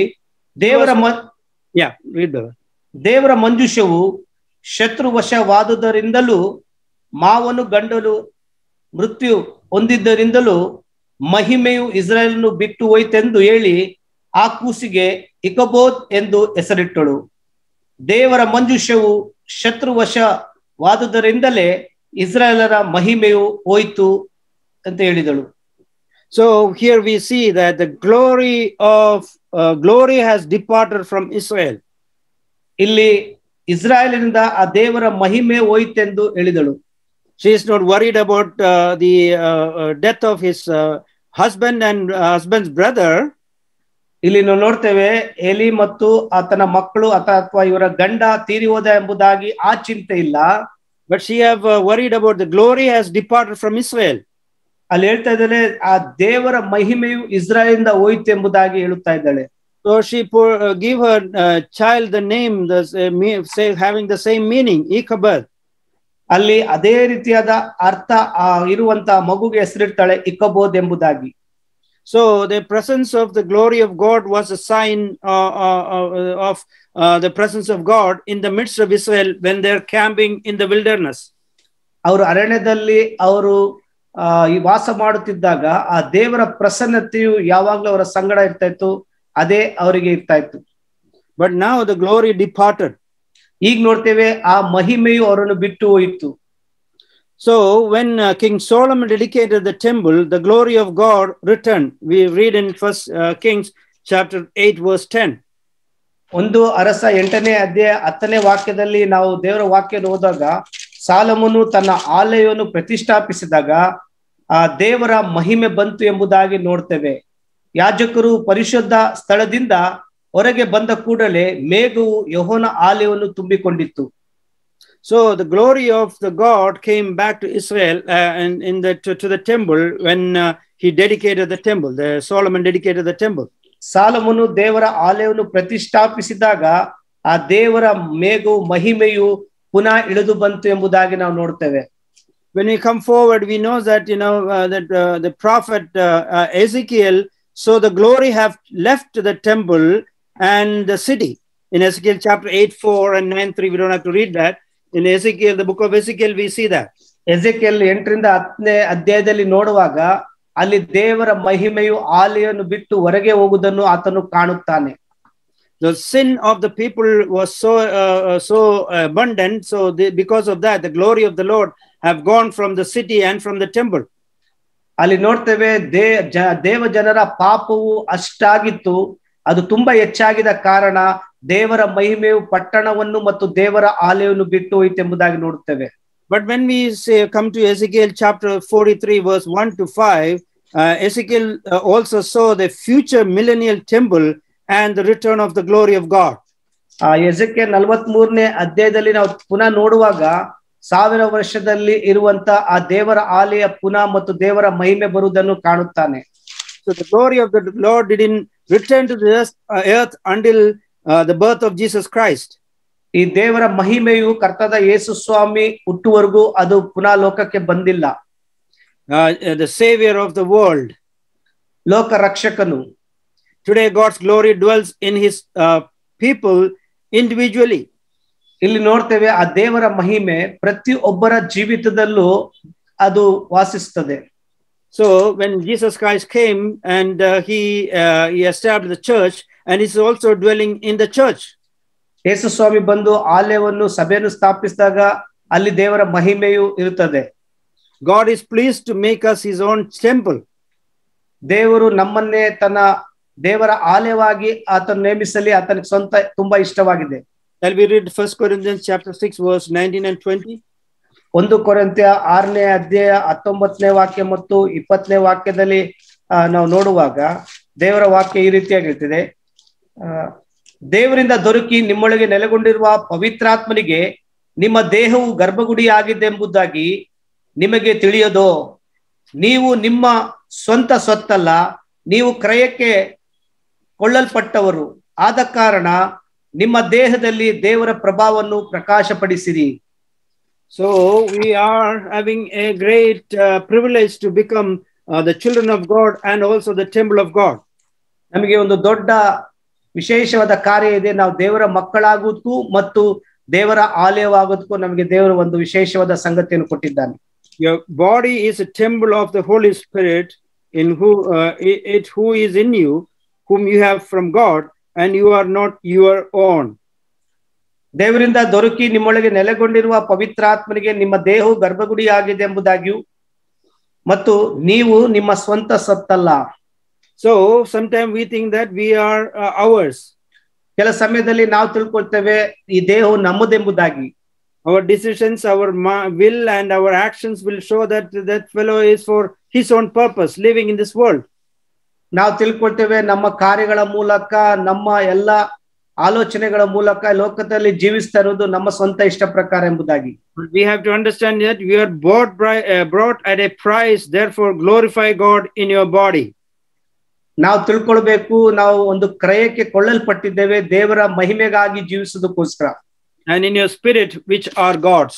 ದೇವರ ಮಂಜುಷವು ಶತ್ರುವಶವಾದುದರಿಂದಲೂ ಮಾವನು ಗಂಡಲು ಮೃತ್ಯು ಹೊಂದಿದ್ದರಿಂದಲೂ ಮಹಿಮೆಯು ಇಸ್ರಾಯೇಲನ್ನು ಬಿಟ್ಟು ಹೋಯ್ತೆಂದು ಹೇಳಿ ಆ ಕೂಸಿಗೆ ಇಕಬೋದ್ ಎಂದು ಹೆಸರಿಟ್ಟಳು. ದೇವರ ಮಂಜುಷವು ಶತ್ರುವಶವಾದುದರಿಂದಲೇ ಇಸ್ರಾಯೇಲರ ಮಹಿಮೆಯು ಹೋಯ್ತು ಅಂತ ಹೇಳಿದಳು. So here we see that the glory has departed from Israel. ಇಲ್ಲಿ ಇಸ್ರಾಯೇಲಿನಿಂದ ಆ ದೇವರ ಮಹಿಮೆ ಹೋಯಿತೆಂದು ಹೇಳಿದಳು. She is not worried about the death of his husband and husband's brother. ಇಲ್ಲಿ ನಾವು ನೋಡ್ತೇವೆ ಎಲಿ ಮತ್ತು ಆತನ ಮಕ್ಕಳು ಅಥವಾ ಇವರ ಗಂಡ ತೀರಿ ಹೋದ ಎಂಬುದಾಗಿ ಆ ಚಿಂತೆ ಇಲ್ಲ. But she have worried about the glory has departed from Israel. ಅಲ್ಲಿ ಹೇಳ್ತಾ ಇದ್ದಾಳೆ ಆ ದೇವರ ಮಹಿಮೆಯು ಇಸ್ರಾಯೇಲಿಂದ ಹೋಯಿತು ಎಂಬುದಾಗಿ ಹೇಳುತ್ತಾ ಇದ್ದಾಳೆ. So she give her child the name having the same meaning, Ichabod. ಅಲ್ಲಿ ಅದೇ ರೀತಿಯಾದ ಅರ್ಥ ಇರುವಂತ ಮಗುಗೆ ಹೆಸರಿಡ್ತಾಳೆ ಇಕಬೋದ್ ಎಂಬುದಾಗಿ. So the presence of the glory of God was a sign of the presence of God in the midst of Israel when they're camping in the wilderness. ಅವರು ಅರಣ್ಯದಲ್ಲಿ ಅವರು ಈ ವಾಸ ಮಾಡುತ್ತಿದ್ದಾಗ ಆ ದೇವರ ಪ್ರಸನ್ನತೆಯು ಯಾವಾಗಲೂ ಅವರ ಸಂಗಡ ಇರ್ತಾ ಇತ್ತು, ಅದೇ ಅವರಿಗೆ ಇರ್ತಾ ಇತ್ತು. But now the glory departed. ಈಗ ನೋಡ್ತೇವೆ ಆ ಮಹಿಮೆಯು ಅವರನ್ನು ಬಿಟ್ಟು ಹೋಯಿತು. So when King Solomon dedicated the temple, the glory of God returned. We read in First Kings chapter 8 verse 10. ಒಂದು ಅರಸ 8ನೇ ಅಧ್ಯಾಯ 10ನೇ ವಾಕ್ಯದಲ್ಲಿ ನಾವು ದೇವರ ವಾಕ್ಯವನ್ನು ಓದಾಗ ಸಾಲಮೋನು ತನ್ನ ಆಲಯವನ್ನು ಪ್ರತಿಷ್ಠಾಪಿಸಿದಾಗ ಆ ದೇವರ ಮಹಿಮೆ ಬಂತು ಎಂಬುದಾಗಿ ನೋಡ್ತೇವೆ. ಯಾಜಕರು ಪರಿಶುದ್ಧ ಸ್ಥಳದಿಂದ ಹೊರಗೆ ಬಂದ ಕೂಡಲೇ ಮೇಘವು ಯೆಹೋವನ ಆಲಯವನ್ನು ತುಂಬಿಕೊಂಡಿತ್ತು. So the glory of the God came back to Israel and to the temple when he dedicated the temple. Solomon dedicated the temple. ಸಾಲಮೋನು ದೇವರ ಆಲಯವನ್ನು ಪ್ರತಿಷ್ಠಾಪಿಸಿದಾಗ ಆ ದೇವರ ಮೇಘವು ಮಹಿಮೆಯು ಪುನಃ ಇಳಿದು ಬಂತು ಎಂಬುದಾಗಿ ನಾವು ನೋಡ್ತೇವೆ. When we come forward, we know that that the prophet Ezekiel saw the glory have left the temple and the city. In Ezekiel chapter 8:4 and 9:3, we don't have to read that. In Ezekiel, the book of Ezekiel, we see that. Ezekiel 8ರಿಂದ 10ನೇ ಅಧ್ಯಾಯದಲ್ಲಿ ನೋಡುವಾಗ ಅಲ್ಲಿ ದೇವರ ಮಹಿಮೆಯು ಆಲಯವನ್ನು ಬಿಟ್ಟು ಹೊರಗೆ ಹೋಗುವುದನ್ನು ಆತನು ಕಾಣುತ್ತಾನೆ. The sin of the people was so abundant, so because of that, the glory of the Lord have gone from the city and from the temple. ಅಲ್ಲಿ ನೋಡ್ತೇವೆ ದೇವ ಜನರ ಪಾಪವು ಅಷ್ಟಾಗಿತ್ತು, ಅದು ತುಂಬಾ ಹೆಚ್ಚಾಗಿದ ಕಾರಣ ದೇವರ ಮಹಿಮೆಯು ಪಟ್ಟಣವನ್ನು ಮತ್ತು ದೇವರ ಆಲಯವನ್ನು ಬಿಟ್ಟು ಹೋಯಿತು ಎಂಬುದಾಗಿ ನೋಡುತ್ತೇವೆ. But when we come to Ezekiel chapter 43 verse 1 to 5, Ezekiel also saw the future millennial temple and the return of the glory of God. Ezekiel 43ನೇ ಅಧ್ಯಾಯದಲ್ಲಿ ನಾವು ಪುನಃ ನೋಡುವಾಗ 1000 ವರ್ಷದಲ್ಲಿ ಇರುವಂತ ಆ ದೇವರ ಆಲಯ ಪುನಃ ಮತ್ತು ದೇವರ ಮಹಿಮೆ ಬರುವುದನ್ನು ಕಾಣುತ್ತಾನೆ. So the glory of the Lord didn't return to the earth until the birth of Jesus Christ. ಈ ದೇವರ ಮಹಿಮೆಯು ಕರ್ತದ ಯೇಸು ಸ್ವಾಮಿ ಹುಟ್ಟುವರೆಗೂ ಅದು ಪುನಃ ಲೋಕಕ್ಕೆ ಬಂದಿಲ್ಲ. The savior of the world, ಲೋಕ ರಕ್ಷಕನು. Today God's glory dwells in his people individually. ಇಲ್ಲಿ ನೋಡ್ತೇವೆ ಆ ದೇವರ ಮಹಿಮೆ ಪ್ರತಿಯೊಬ್ಬರ ಜೀವಿತದಲ್ಲೂ ಅದು ವಾಸಿಸುತ್ತದೆ. So when Jesus Christ came and he established the church, and he's also dwelling in the church. ಯೇಸು ಸ್ವಾಮಿ ಬಂದು ಆಲಯವನ್ನು ಸಭೆಯನ್ನು ಸ್ಥಾಪಿಸಿದಾಗ ಅಲ್ಲಿ ದೇವರ ಮಹಿಮೆಯು ಇರುತ್ತದೆ. God is pleased to make us his own temple. ದೇವರು ನಮ್ಮನ್ನೇ ತನ್ನ ದೇವರ ಆಲಯವಾಗಿ ಆತನ ನೇಮಿಸಲಿ ಆತನಿಗೆ ಸ್ವಂತ ತುಂಬಾ ಇಷ್ಟವಾಗಿದೆ. Shall we read 1 Corinthians chapter 6 verse 19 and 20? 1 ಕೊರಿಂಥ್ಯ 6ನೇ ಅಧ್ಯಾಯ 19ನೇ ವಾಕ್ಯ ಮತ್ತು 20ನೇ ವಾಕ್ಯದಲ್ಲಿ ನಾವು ನೋಡುವಾಗ ದೇವರ ವಾಕ್ಯ ಈ ರೀತಿಯಾಗಿರ್ತದೆ. ದೇವರಿಂದ ದೊರಕಿ ನಿಮ್ಮೊಳಗೆ ನೆಲೆಗೊಂಡಿರುವ ಪವಿತ್ರಾತ್ಮನಿಗೆ ನಿಮ್ಮ ದೇಹವು ಗರ್ಭಗುಡಿಯಾಗಿದೆ ಎಂಬುದಾಗಿ ನಿಮಗೆ ತಿಳಿಯದೋ? ನೀವು ನಿಮ್ಮ ಸ್ವಂತ ಸ್ವತ್ತಲ್ಲ, ನೀವು ಕ್ರಯಕ್ಕೆ ಕೊಳ್ಳಲ್ಪಟ್ಟವರು ಆದ ಕಾರಣ ನಿಮ್ಮ ದೇಹದಲ್ಲಿ ದೇವರ ಪ್ರಭಾವವನ್ನು ಪ್ರಕಾಶಪಡಿಸಿರಿ. So we are having a great privilege to become the children of God and also the temple of God. ನಮಗೆ ಒಂದು ದೊಡ್ಡ ವಿಶೇಷವಾದ ಕಾರ್ಯ ಇದೆ. ನಾವು ದೇವರ ಮಕ್ಕಳಾಗುವುದಕ್ಕೂ ಮತ್ತು ದೇವರ ಆಲಯವಾಗುವುದಕ್ಕೂ ನಮಗೆ ದೇವರು ಒಂದು ವಿಶೇಷವಾದ ಸಂಗತಿಯನ್ನು ಕೊಟ್ಟಿದ್ದಾನೆ. Your body is a temple of the Holy Spirit, in who is in you, whom you have from God, and you are not your own. ದೇವರಿಂದ ದೊರಕಿ ನಿಮ್ಮೊಳಗೆ ನೆಲೆಗೊಂಡಿರುವ ಪವಿತ್ರಾತ್ಮನಿಗೆ ನಿಮ್ಮ ದೇಹವು ಗರ್ಭಗುಡಿಯಾಗಿದೆ ಎಂಬುದಾಗಿಯೂ ಮತ್ತು ನೀವು ನಿಮ್ಮ ಸ್ವಂತ ಸತ್ತಲ್ಲ. So sometimes we think that we are ours. ಕೆಲ ಸಮಯದಲ್ಲಿ ನಾವು ತಿಳ್ಕೊಳ್ತೇವೆ ಈ ದೇಹವು ನಮ್ಮದೆಂಬುದಾಗಿ. Our decisions, our will and our actions will show that that fellow is for his own purpose living in this world. ನಾವು ತಿಳ್ಕೊಳ್ತೇವೆ ನಮ್ಮ ಕಾರ್ಯಗಳ ಮೂಲಕ ನಮ್ಮ ಎಲ್ಲ ಆಲೋಚನೆಗಳ ಮೂಲಕ ಲೋಕದಲ್ಲಿ ಜೀವಿಸ್ತಾ ಇರೋದು ನಮ್ಮ ಸ್ವಂತ ಇಷ್ಟ ಪ್ರಕಾರ ಎಂಬುದಾಗಿ. We have to understand that we are brought at a price, therefore glorify God in your body. ನಾವು ತಿಳ್ಕೊಳ್ಬೇಕು, ನಾವು ಒಂದು ಕ್ರಯಕ್ಕೆ ಕೊಳ್ಳಲ್ಪಟ್ಟಿದ್ದೇವೆ ದೇವರ ಮಹಿಮೆಗಾಗಿ ಜೀವಿಸೋದಕ್ಕೋಸ್ಕರ. And in your spirit, which are God's.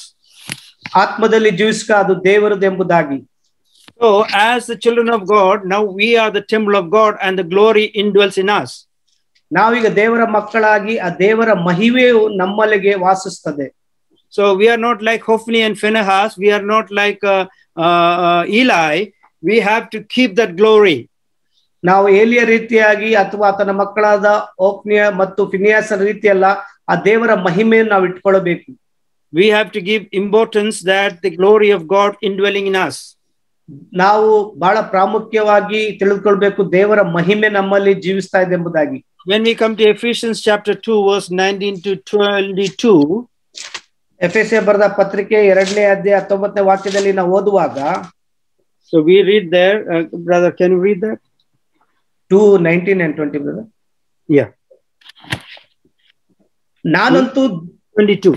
ಆತ್ಮದಲ್ಲಿ ಜೀವಿಸ್ಕ ಅದು ದೇವರದು ಎಂಬುದಾಗಿ. So as the children of God, now we are the temple of God and the glory indwells in us. ನಾವೀಗ ದೇವರ ಮಕ್ಕಳಾಗಿ ಆ ದೇವರ ಮಹಿಮೆಯು ನಮ್ಮಲ್ಲಿಗೆ ವಾಸಿಸುತ್ತದೆ. So we are not like Hophni and Phinehas, we are not like Eli. We have to keep that glory. ನಾವು ಏಲಿಯ ರೀತಿಯಾಗಿ ಅಥವಾ ಆತನ ಮಕ್ಕಳಾದ ಓಫ್ನಿಯ ಮತ್ತು ಫಿನಿಯಾಸನ ರೀತಿಯಲ್ಲ, ಆ ದೇವರ ಮಹಿಮೆಯನ್ನು ನಾವು ಇಟ್ಕೊಳ್ಳಬೇಕು. We have to give importance that the glory of God indwelling in us. ನಾವು ಬಹಳ ಪ್ರಾಮುಖ್ಯವಾಗಿ ತಿಳಿದುಕೊಳ್ಬೇಕು ದೇವರ ಮಹಿಮೆ ನಮ್ಮಲ್ಲಿ ಜೀವಿಸ್ತಾ ಇದೆ ಎಂಬುದಾಗಿ. When we come to Ephesians chapter 2 verse 19 to 22, ಎಫೆಸಿಯ ಬರೆದ ಪತ್ರಿಕೆ 2ನೇ ಅಧ್ಯಾಯ 19ನೇ ವಾಕ್ಯದಲ್ಲಿ ನಾವು ಓದುವಾಗ, so we read there, brother, can you read that? 2:19 and 20, brother. Yeah. ನಾನಂತೂ 22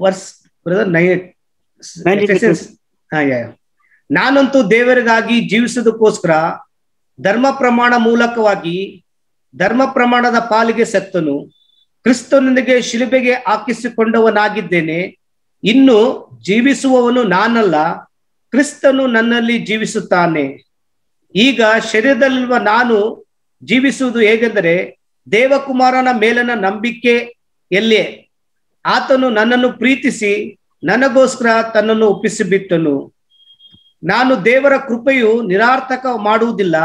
ವರ್ಸ್ ಬ್ರದರ್ 19. ನಾನಂತೂ ದೇವರಿಗಾಗಿ ಜೀವಿಸುವುದಕ್ಕೋಸ್ಕರ ಧರ್ಮ ಪ್ರಮಾಣ ಮೂಲಕವಾಗಿ ಧರ್ಮ ಪ್ರಮಾಣದ ಪಾಲಿಗೆ ಸತ್ತನು, ಕ್ರಿಸ್ತನೊಂದಿಗೆ ಶಿಲುಬೆಗೆ ಹಾಕಿಸಿಕೊಂಡವನಾಗಿದ್ದೇನೆ. ಇನ್ನು ಜೀವಿಸುವವನು ನಾನಲ್ಲ, ಕ್ರಿಸ್ತನು ನನ್ನಲ್ಲಿ ಜೀವಿಸುತ್ತಾನೆ. ಈಗ ಶರೀರದಲ್ಲಿರುವ ನಾನು ಜೀವಿಸುವುದು ಹೇಗೆಂದರೆ ದೇವಕುಮಾರನ ಮೇಲನ ನಂಬಿಕೆಯಲ್ಲೇ. ಆತನು ನನ್ನನ್ನು ಪ್ರೀತಿಸಿ ನನಗೋಸ್ಕರ ತನ್ನನ್ನು ಒಪ್ಪಿಸಿಬಿಟ್ಟನು. ನಾನು ದೇವರ ಕೃಪೆಯು ನಿರಾರ್ಥಕ ಮಾಡುವುದಿಲ್ಲ.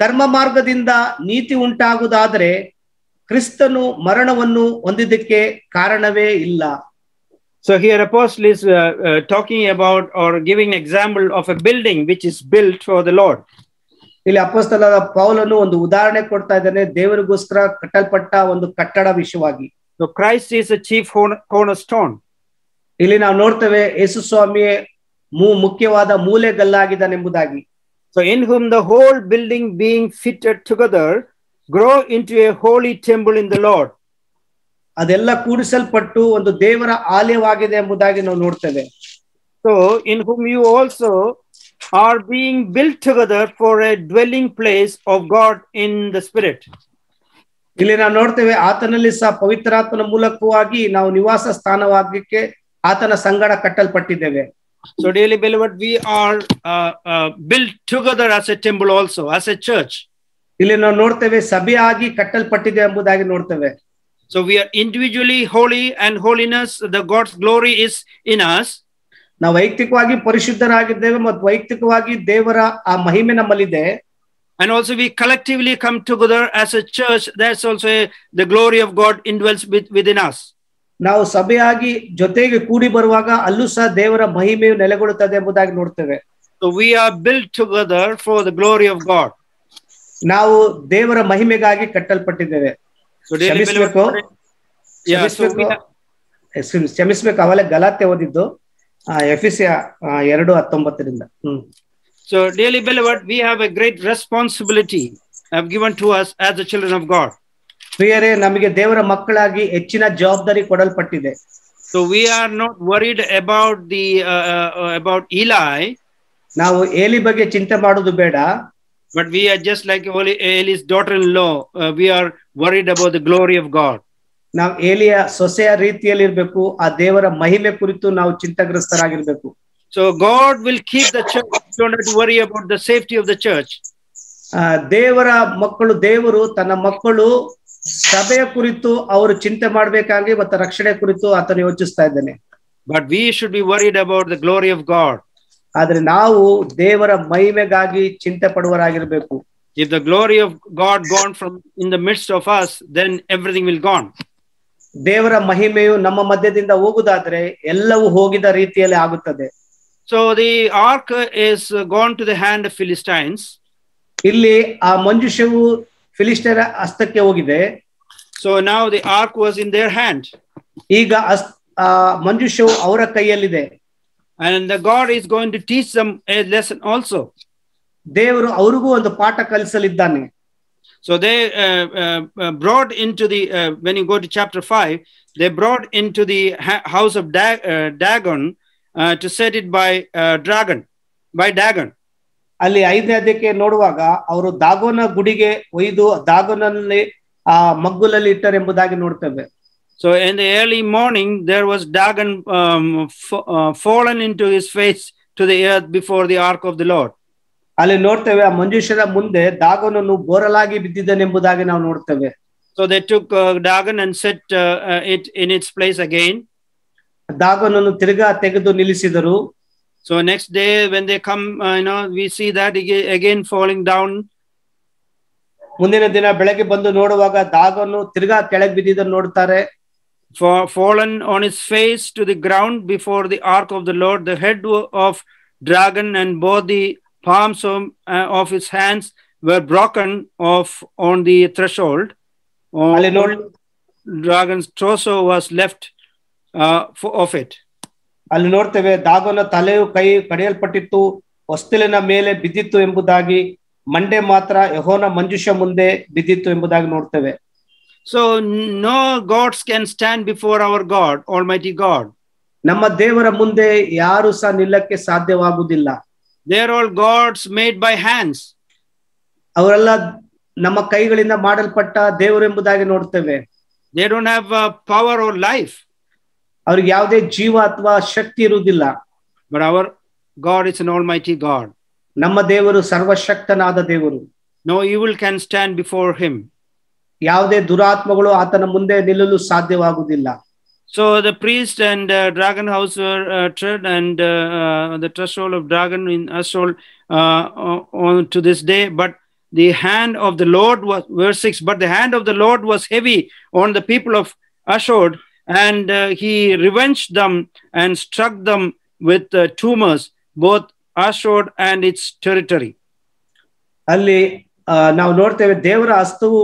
ಕರ್ಮ ಮಾರ್ಗದಿಂದ ನೀತಿ ಉಂಟಾಗುವುದಾದರೆ ಕ್ರಿಸ್ತನು ಮರಣವನ್ನು ಹೊಂದಿದ್ದಕ್ಕೆ ಕಾರಣವೇ ಇಲ್ಲ. So here apostle is talking about or giving an example of a building which is built for the Lord. ಇಲ್ಲಿ ಅಪೊಸ್ತಲನಾದ ಪೌಲನು ಒಂದು ಉದಾಹರಣೆ ಕೊಡ್ತಾ ಇದ್ದಾನೆ ದೇವರಿಗೋಸ್ಕರ ಕಟ್ಟಲ್ಪಟ್ಟ ಒಂದು ಕಟ್ಟಡ ವಿಷಯವಾಗಿ. So Christ is a chief cornerstone. ಇಲ್ಲಿ ನಾವು ನೋಡ್ತೇವೆ ಯೇಸು ಸ್ವಾಮಿಯೇ ಮುಖ್ಯವಾದ ಮೂಲೆಗಲ್ಲಾಗಿದ್ದಾನೆಂಬುದಾಗಿ. So in whom the whole building being fitted together grow into a holy temple in the Lord. ಅದೆಲ್ಲ ಕೂಡಿಸಲ್ಪಟ್ಟು ಒಂದು ದೇವರ ಆಲಯವಾಗಿದೆ ಎಂಬುದಾಗಿ ನಾವು ನೋಡ್ತೇವೆ. So in whom you also are being built together for a dwelling place of God in the Spirit. ಇಲ್ಲಿ ನಾವು ನೋಡ್ತೇವೆ ಆತನಲ್ಲಿ ಸಹ ಪವಿತ್ರಾತ್ಮನ ಮೂಲಕವಾಗಿ ನಾವು ನಿವಾಸ ಸ್ಥಾನವಾಗಲಿಕ್ಕೆ ಆತನ ಸಂಗಡ ಕಟ್ಟಲ್ಪಟ್ಟಿದ್ದೇವೆ. So dearly beloved, we are built together as a temple also, as a church. ಇಲ್ಲಿ ನಾವು ನೋಡ್ತೇವೆ ಸಭೆಯಾಗಿ ಕಟ್ಟಲ್ಪಟ್ಟಿದೆ ಎಂಬುದಾಗಿ ನೋಡ್ತೇವೆ. So we are individually holy and holiness, the God's glory is in us. ನಾವು ವೈಯಕ್ತಿಕವಾಗಿ ಪರಿಶುದ್ಧರಾಗಿದ್ದೇವೆ ಮತ್ತು ವೈಯಕ್ತಿಕವಾಗಿ ದೇವರ ಆ ಮಹಿಮೆ ನಮ್ಮಲ್ಲಿದೆ. And also we collectively come together as a church. That's also the glory of God indwells within us. ನಾವು ಸಭೆಯಾಗಿ ಜೊತೆಗೆ ಕೂಡಿ ಬರುವಾಗ ಅಲ್ಲೂ ಸಹ ದೇವರ ಮಹಿಮೆಯು ನೆಲೆಗೊಳ್ಳುತ್ತದೆ ಎಂಬುದಾಗಿ ನೋಡ್ತೇವೆ. So we are built together for the glory of God. ನಾವು ದೇವರ ಮಹಿಮೆಗಾಗಿ ಕಟ್ಟಲ್ಪಟ್ಟಿದ್ದೇವೆ. ಕ್ಷಮಿಸ್ಬೇಕು, ಅವಲೇ ಗಲಾತೆ ಓದಿದ್ದು ಎಫೆಸಿಯ 2:19. So dearly beloved, we have a great responsibility given to us as the children of God. ಪ್ರಿಯರೇ, ನಮಗೆ ದೇವರ ಮಕ್ಕಳಾಗಿ ಹೆಚ್ಚಿನ ಜವಾಬ್ದಾರಿ ಕೊಡಲ್ಪಟ್ಟಿದೆ. So we are not worried about Eli. ನಾವು ಏಲಿ ಬಗ್ಗೆ ಚಿಂತೆ ಮಾಡೋದು ಬೇಡ. But we are just like Eli's daughter-in-law. We are worried about the glory of God. ನಾವು ಏಲಿಯ ಸೊಸೆಯ ರೀತಿಯಲ್ಲಿ ಇರಬೇಕು, ಆ ದೇವರ ಮಹಿಮೆ ಕುರಿತು ನಾವು ಚಿಂತಾಗ್ರಸ್ತರಾಗಿರ್ಬೇಕು. So God will keep the church. You don't have to worry about the safety of the church. ದೇವರ ಮಕ್ಕಳು, ದೇವರು ತನ್ನ ಮಕ್ಕಳು ಸಭೆಯ ಕುರಿತು ಅವರು ಚಿಂತೆ ಮಾಡಬೇಕಾಗಿ ಮತ್ತು ರಕ್ಷಣೆ ಕುರಿತು ಆತನು ಯೋಚಿಸ್ತಾ ಇದ್ದಾನೆ. But we should be worried about the glory of God. ಆದ್ರೆ ನಾವು ದೇವರ ಮಹಿಮೆಗಾಗಿ ಚಿಂತೆ ಪಡುವರಾಗಿರ್ಬೇಕು. If the glory of God gone from in the midst of us, then everything will gone. ದೇವರ ಮಹಿಮೆಯು ನಮ್ಮ ಮಧ್ಯದಿಂದ ಹೋಗುವುದಾದ್ರೆ ಎಲ್ಲವೂ ಹೋಗಿದ ರೀತಿಯಲ್ಲಿ ಆಗುತ್ತದೆ. So the ark is gone to the hand of Philistines. ಇಲ್ಲಿ ಆ ಮಂಜೂಷವು ಫಿಲಿಸ್ಟಿಯರ ಹಸ್ತಕ್ಕೆ ಹೋಗಿದೆ. So now the ark was in their hand. ಈಗ ಮಂಜೂಷವು ಅವರ ಕೈಯಲ್ಲಿದೆ. And the God is going to teach them a lesson also. ದೇವರು ಅವರಿಗೂ ಒಂದು ಪಾಠ ಕಲಿಸಲಿದ್ದಾನೆ. So they brought into the when you go to chapter 5, they brought into the house of Dagon to set it by Dagon. ಅಲ್ಲಿ 5ನೇ ಅಧ್ಯಾಯಕ್ಕೆ ನೋಡುವಾಗ ಅವರು ದಾಗೋನ ಗುಡಿಗೆ ಒಯ್ದು ದಾಗೋನಲ್ಲಿ ಆ ಮಗ್ಗುಲಲ್ಲಿ ಇಟ್ಟರೆಂಬುದಾಗಿ ನೋಡ್ತೇವೆ. So in the early morning there was Dagon fallen into his face to the earth before the ark of the Lord. ಅಲ್ಲಿ ನೋಡ್ತೇವೆ ಆ ಮಂಜೂಷರ ಮುಂದೆ ದಾಗೋನನ್ನು ಬೋರಲಾಗಿ ಬಿದ್ದಿದ್ದನೆಂಬುದಾಗಿ ನಾವು ನೋಡ್ತೇವೆ. So they took Dagon and set it in its place again. ದಾಗೋನನ್ನು ತಿರುಗಾ ತೆಗೆದು ನಿಲ್ಲಿಸಿದರು. So next day when they come, we see that again falling down. ಮುಂದಿನ ದಿನ ಬೆಳಗ್ಗೆ ಬಂದು ನೋಡುವಾಗ ದಾಗೋನು ತಿರುಗಾ ಕೆಳಗೆ ಬಿದ್ದಿದ್ದನ್ನು ನೋಡ್ತಾರೆ. Fallen on his face to the ground before the ark of the Lord, the head of dragon and both the palms of his hands were broken off on the threshold. Dragon's torso was left of it. ಅಲ್ಲಿ ನೋಡ್ತೇವೆ ದಾಗೋನ ತಲೆಯು ಕೈ ಕಡಿಯಲ್ಪಟ್ಟಿತ್ತು, ಹೊಸ್ತಿಲಿನ ಮೇಲೆ ಬಿದ್ದಿತ್ತು ಎಂಬುದಾಗಿ, ಮಂಡೆ ಮಾತ್ರ ಯೆಹೋವನ ಮಂಜೂಷ ಮುಂದೆ ಬಿದ್ದಿತ್ತು ಎಂಬುದಾಗಿ ನೋಡ್ತೇವೆ. So no gods can stand before our God, Almighty God. ನಮ್ಮ ದೇವರ ಮುಂದೆ ಯಾರು ಸಹ ನಿಲ್ಲಕ್ಕೆ ಸಾಧ್ಯವಾಗುವುದಿಲ್ಲ. They are all gods made by hands. ಅವರೆಲ್ಲ ನಮ್ಮ ಕೈಗಳಿಂದ ಮಾಡಲ್ಪಟ್ಟ ದೇವರು ಎಂಬುದಾಗಿ ನೋಡ್ತೇವೆ. They don't have power or life. ಅವ್ರಿಗೆ ಯಾವುದೇ ಜೀವ ಅಥವಾ ಶಕ್ತಿ ಇರುವುದಿಲ್ಲ. But our God is an almighty God. ನಮ್ಮ ದೇವರು ಸರ್ವಶಕ್ತನಾದ ದೇವರು. No evil can stand before him. ಯಾವುದೇ ದುರಾತ್ಮಗಳು ಆತನ ಮುಂದೆ ನಿಲ್ಲಲು ಸಾಧ್ಯವಾಗುವುದಿಲ್ಲ. So the priest and dragon house were tread and the threshold of dragon in Ashol on to this day. But the hand of the Lord was, verse 6, but the hand of the Lord was heavy on the people of Ashod, and he revenged them and struck them with tumors, both Ashod and its territory. ಅಲ್ಲಿ ನಾವು ನೋಡ್ತೇವೆ ದೇವರ ಹಸ್ತವು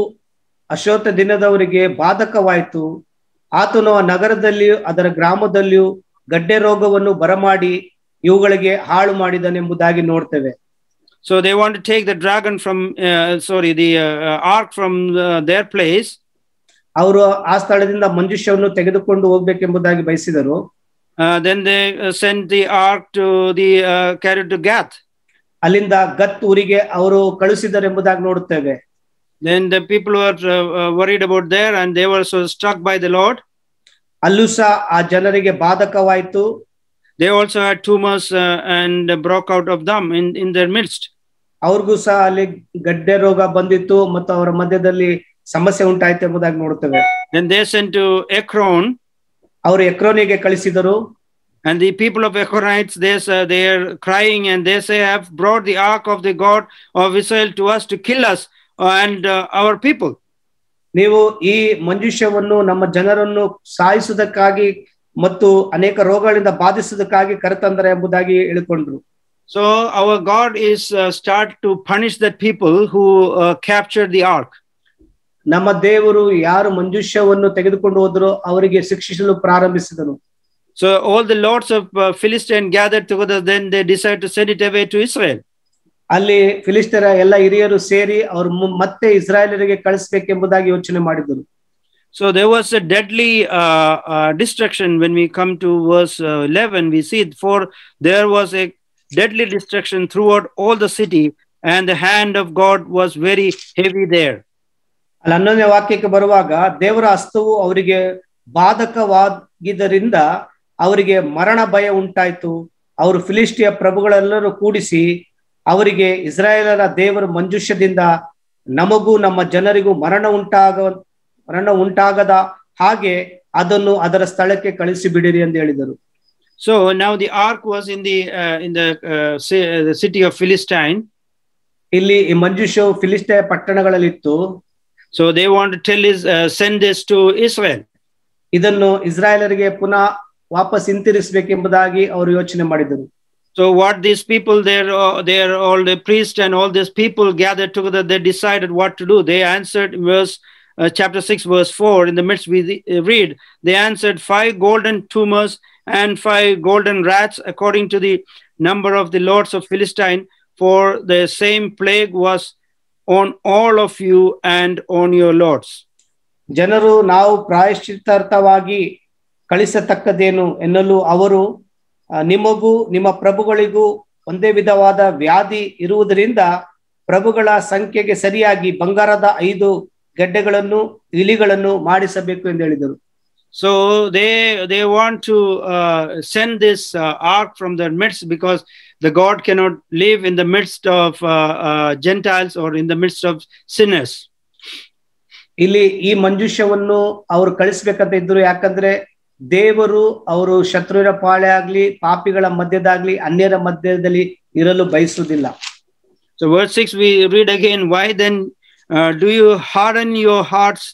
ಅಶೋತ ದಿನದವರಿಗೆ ಬಾಧಕವಾಯಿತು. ಆತನು ಆ ನಗರದಲ್ಲಿಯೂ ಅದರ ಗ್ರಾಮದಲ್ಲಿಯೂ ಗಡ್ಡೆ ರೋಗವನ್ನು ಬರಮಾಡಿ ಇವುಗಳಿಗೆ ಹಾಳು ಮಾಡಿದನೆಂಬುದಾಗಿ ನೋಡ್ತೇವೆ. So they want to take the dragon from the ark from their place. ಅವರು ಆ ಸ್ಥಳದಿಂದ ಮಂಜೂಷವನ್ನು ತೆಗೆದುಕೊಂಡು ಹೋಗ್ಬೇಕೆಂಬುದಾಗಿ ಬಯಸಿದರು. Then they sent the ark to the carried to Gath. ಅಲ್ಲಿಂದ ಗತ್ ಊರಿಗೆ ಅವರು ಕಳುಹಿಸಿದರೆಂಬುದಾಗಿ ನೋಡುತ್ತೇವೆ. Then the people were worried about there, and they were so struck by the Lord. ಅಲ್ಲೂ ಸಹ ಆ ಜನರಿಗೆ ಬಾಧಕವಾಯಿತು. They also had tumors and broke out of them in their midst. ಅವ್ರಿಗೂ ಸಹ ಅಲ್ಲಿ ಗಡ್ಡೆ ರೋಗ ಬಂದಿತ್ತು ಮತ್ತು ಅವರ ಮಧ್ಯದಲ್ಲಿ ಸಮಸ್ಯೆ ಉಂಟಾಯಿತು ಎಂಬುದಾಗಿ ನೋಡುತ್ತೇವೆ. Then they sent to Ekron. ಅವರು ಎಕ್ರೋನಿಗೆ ಕಳಿಸಿದರು. And the people of Ekronites, they are crying and they say, have brought the ark of the God of Israel to us to kill us and our people. ನೀವು ಈ ಮಂಜೂಷವನ್ನು ನಮ್ಮ ಜನರನ್ನು ಸಾಯಿಸುವುದಕ್ಕಾಗಿ ಮತ್ತು ಅನೇಕ ರೋಗಗಳಿಂದ ಬಾಧಿಸುವುದಕ್ಕಾಗಿ ಕರೆತಂದರೆ ಎಂಬುದಾಗಿ ಹೇಳಿಕೊಂಡ್ರು. So our God is start to punish that people who captured the ark. ನಮ್ಮ ದೇವರು ಯಾರು ಮಂಜೂಷವನ್ನು ತೆಗೆದುಕೊಂಡು ಹೋದರೋ ಅವರಿಗೆ ಶಿಕ್ಷಿಸಲು ಪ್ರಾರಂಭಿಸಿದನು. So all the lords of Philistine gathered together, then they decided to send it away to Israel. ಅಲ್ಲಿ ಫಿಲಿಸ್ತರ ಎಲ್ಲ ಹಿರಿಯರು ಸೇರಿ ಅವರು ಮತ್ತೆ ಇಸ್ರಾಯೇಲರಿಗೆ ಕಳಿಸಬೇಕೆಂಬುದಾಗಿ ಯೋಚನೆ ಮಾಡಿದರು. So there was a deadly destruction. When we come to verse 11, we see for there was a deadly destruction throughout all the city, and the hand of God was very heavy there. ಅಲ್ಲಿ 11ನೇ ವಾಕ್ಯಕ್ಕೆ ಬರುವಾಗ ದೇವರ ಹಸ್ತವು ಅವರಿಗೆ ಬಾಧಕವಾಗಿದ್ದರಿಂದ ಅವರಿಗೆ ಮರಣ ಭಯ ಉಂಟಾಯ್ತು. ಅವರು ಫಿಲಿಸ್ಟಿಯ ಪ್ರಭುಗಳೆಲ್ಲರೂ ಕೂಡಿಸಿ ಅವರಿಗೆ ಇಸ್ರಾಯೇಲರ ದೇವರ ಮಂಜೂಷದಿಂದ ನಮಗೂ ನಮ್ಮ ಜನರಿಗೂ ಮರಣ ಉಂಟಾಗದ ಹಾಗೆ ಅದನ್ನು ಅದರ ಸ್ಥಳಕ್ಕೆ ಕಳಿಸಿ ಬಿಡಿರಿ ಎಂದು ಹೇಳಿದರು. So now the ark was in the city of Philistine. ಇಲ್ಲಿ ಈ ಮಂಜೂಷವು ಫಿಲಿಸ್ಟಿಯ ಪಟ್ಟಣಗಳಲ್ಲಿತ್ತು. So they want to send this to Israel. ಇದನ್ನು ಇಸ್ರಾಯೇಲರಿಗೆ ಪುನಃ ವಾಪಸ್ ಹಿಂತಿರುಗಿಸಬೇಕೆಂಬುದಾಗಿ ಅವರು ಯೋಚನೆ ಮಾಡಿದರು. So what these people, they're all the priests and all these people gathered together, they decided what to do. They answered chapter 6 verse 4, in the midst we read, they answered 5 golden tumors and 5 golden rats according to the number of the lords of Philistine, for the same plague was on all of you and on your lords. ಜನರು ನಾವು ಪ್ರಾಯಶ್ಚಿತ್ತಾರ್ಥವಾಗಿ ಕಳಿಸತಕ್ಕದೇನು ಎನ್ನಲು ಅವರು ನಿಮಗೂ ನಿಮ್ಮ ಪ್ರಭುಗಳಿಗೂ ಒಂದೇ ವಿಧವಾದ ವ್ಯಾಧಿ ಇರುವುದರಿಂದ ಪ್ರಭುಗಳ ಸಂಖ್ಯೆಗೆ ಸರಿಯಾಗಿ ಬಂಗಾರದ 5 ಗಡ್ಡೆಗಳನ್ನು ಇಲಿಗಳನ್ನು ಮಾಡಿಸಬೇಕು ಎಂದು ಹೇಳಿದರು. So they want to send this ark from their midst, because the God cannot live in the midst of Gentiles or in the midst of sinners. ಇಲ್ಲಿ ಈ ಮಂಜೂಷವನ್ನು ಅವರು ಕಳಿಸಬೇಕಂತ ಇದ್ರು. ಯಾಕಂದ್ರೆ ದೇವರು ಅವರು ಶತ್ರುವಿನ ಪಾಳೆ ಆಗ್ಲಿ ಪಾಪಿಗಳ ಮಧ್ಯದಾಗ್ಲಿ ಅನ್ಯರ ಮಧ್ಯದಲ್ಲಿ ಇರಲು ಬಯಸುವುದಿಲ್ಲ. So verse 6 we read again, why then do you harden your hearts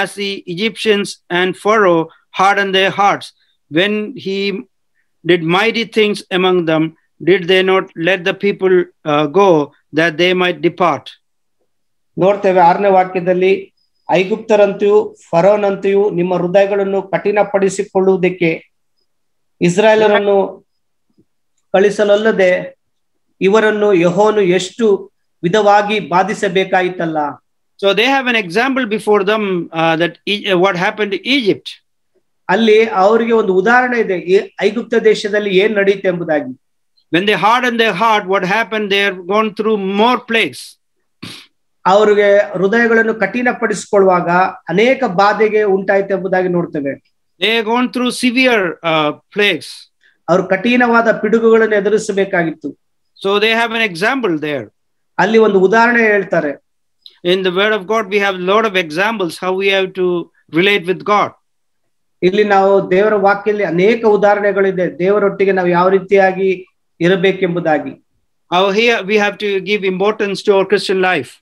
as the Egyptians and Pharaoh hardened their hearts when he did mighty things among them? Did they not let the people go that they might depart? ನೋಡ್ತೇವೆ 6ನೇ ವಾಕ್ಯದಲ್ಲಿ, ಐಗುಪ್ತರಂತೆಯೂ ಫರೋನಂತೆಯೂ ನಿಮ್ಮ ಹೃದಯಗಳನ್ನು ಕಠಿಣಪಡಿಸಿಕೊಳ್ಳುವುದಕ್ಕೆ ಇಸ್ರಾಯೇಲರನ್ನು ಕಳಿಸಲಲ್ಲದೆ ಇವರನ್ನು ಯೆಹೋವನು ಎಷ್ಟು ವಿಧವಾಗಿ ಬಾಧಿಸಬೇಕಾಯಿತಲ್ಲ. So they have an example before them that what happened to Egypt. ಅಲ್ಲಿ ಅವರಿಗೆ ಒಂದು ಉದಾಹರಣೆ ಇದೆ ಐಗುಪ್ತ ದೇಶದಲ್ಲಿ ಏನ್ ನಡೆಯಿತು ಎಂಬುದಾಗಿ. When they hardened their heart, what happened? They have gone through more plagues. ಅವರಿಗೆ ಹೃದಯಗಳನ್ನು ಕಠಿಣಪಡಿಸಿಕೊಳ್ಳುವಾಗ ಅನೇಕ ಬಾಧೆಗೆ ಉಂಟಾಯಿತು ಎಂಬುದಾಗಿ ನೋಡ್ತೇವೆ. They have gone through severe plagues. ಅವರು ಕಠಿಣವಾದ ಪಿಡುಗುಗಳನ್ನು ಎದುರಿಸಬೇಕಾಗಿತ್ತು. So they have an example there. ಅಲ್ಲಿ ಒಂದು ಉದಾಹರಣೆ ಹೇಳ್ತಾರೆ. In the word of God we have a lot of examples how we have to relate with God. ಇಲ್ಲಿ ನಾವು ದೇವರ ವಾಕ್ಯದಲ್ಲಿ ಅನೇಕ ಉದಾಹರಣೆಗಳಿದೆ ದೇವರೊಟ್ಟಿಗೆ ನಾವು ಯಾವ ರೀತಿಯಾಗಿ ಇರಬೇಕೆಂಬುದಾಗಿ. Here we have to give importance to our Christian life.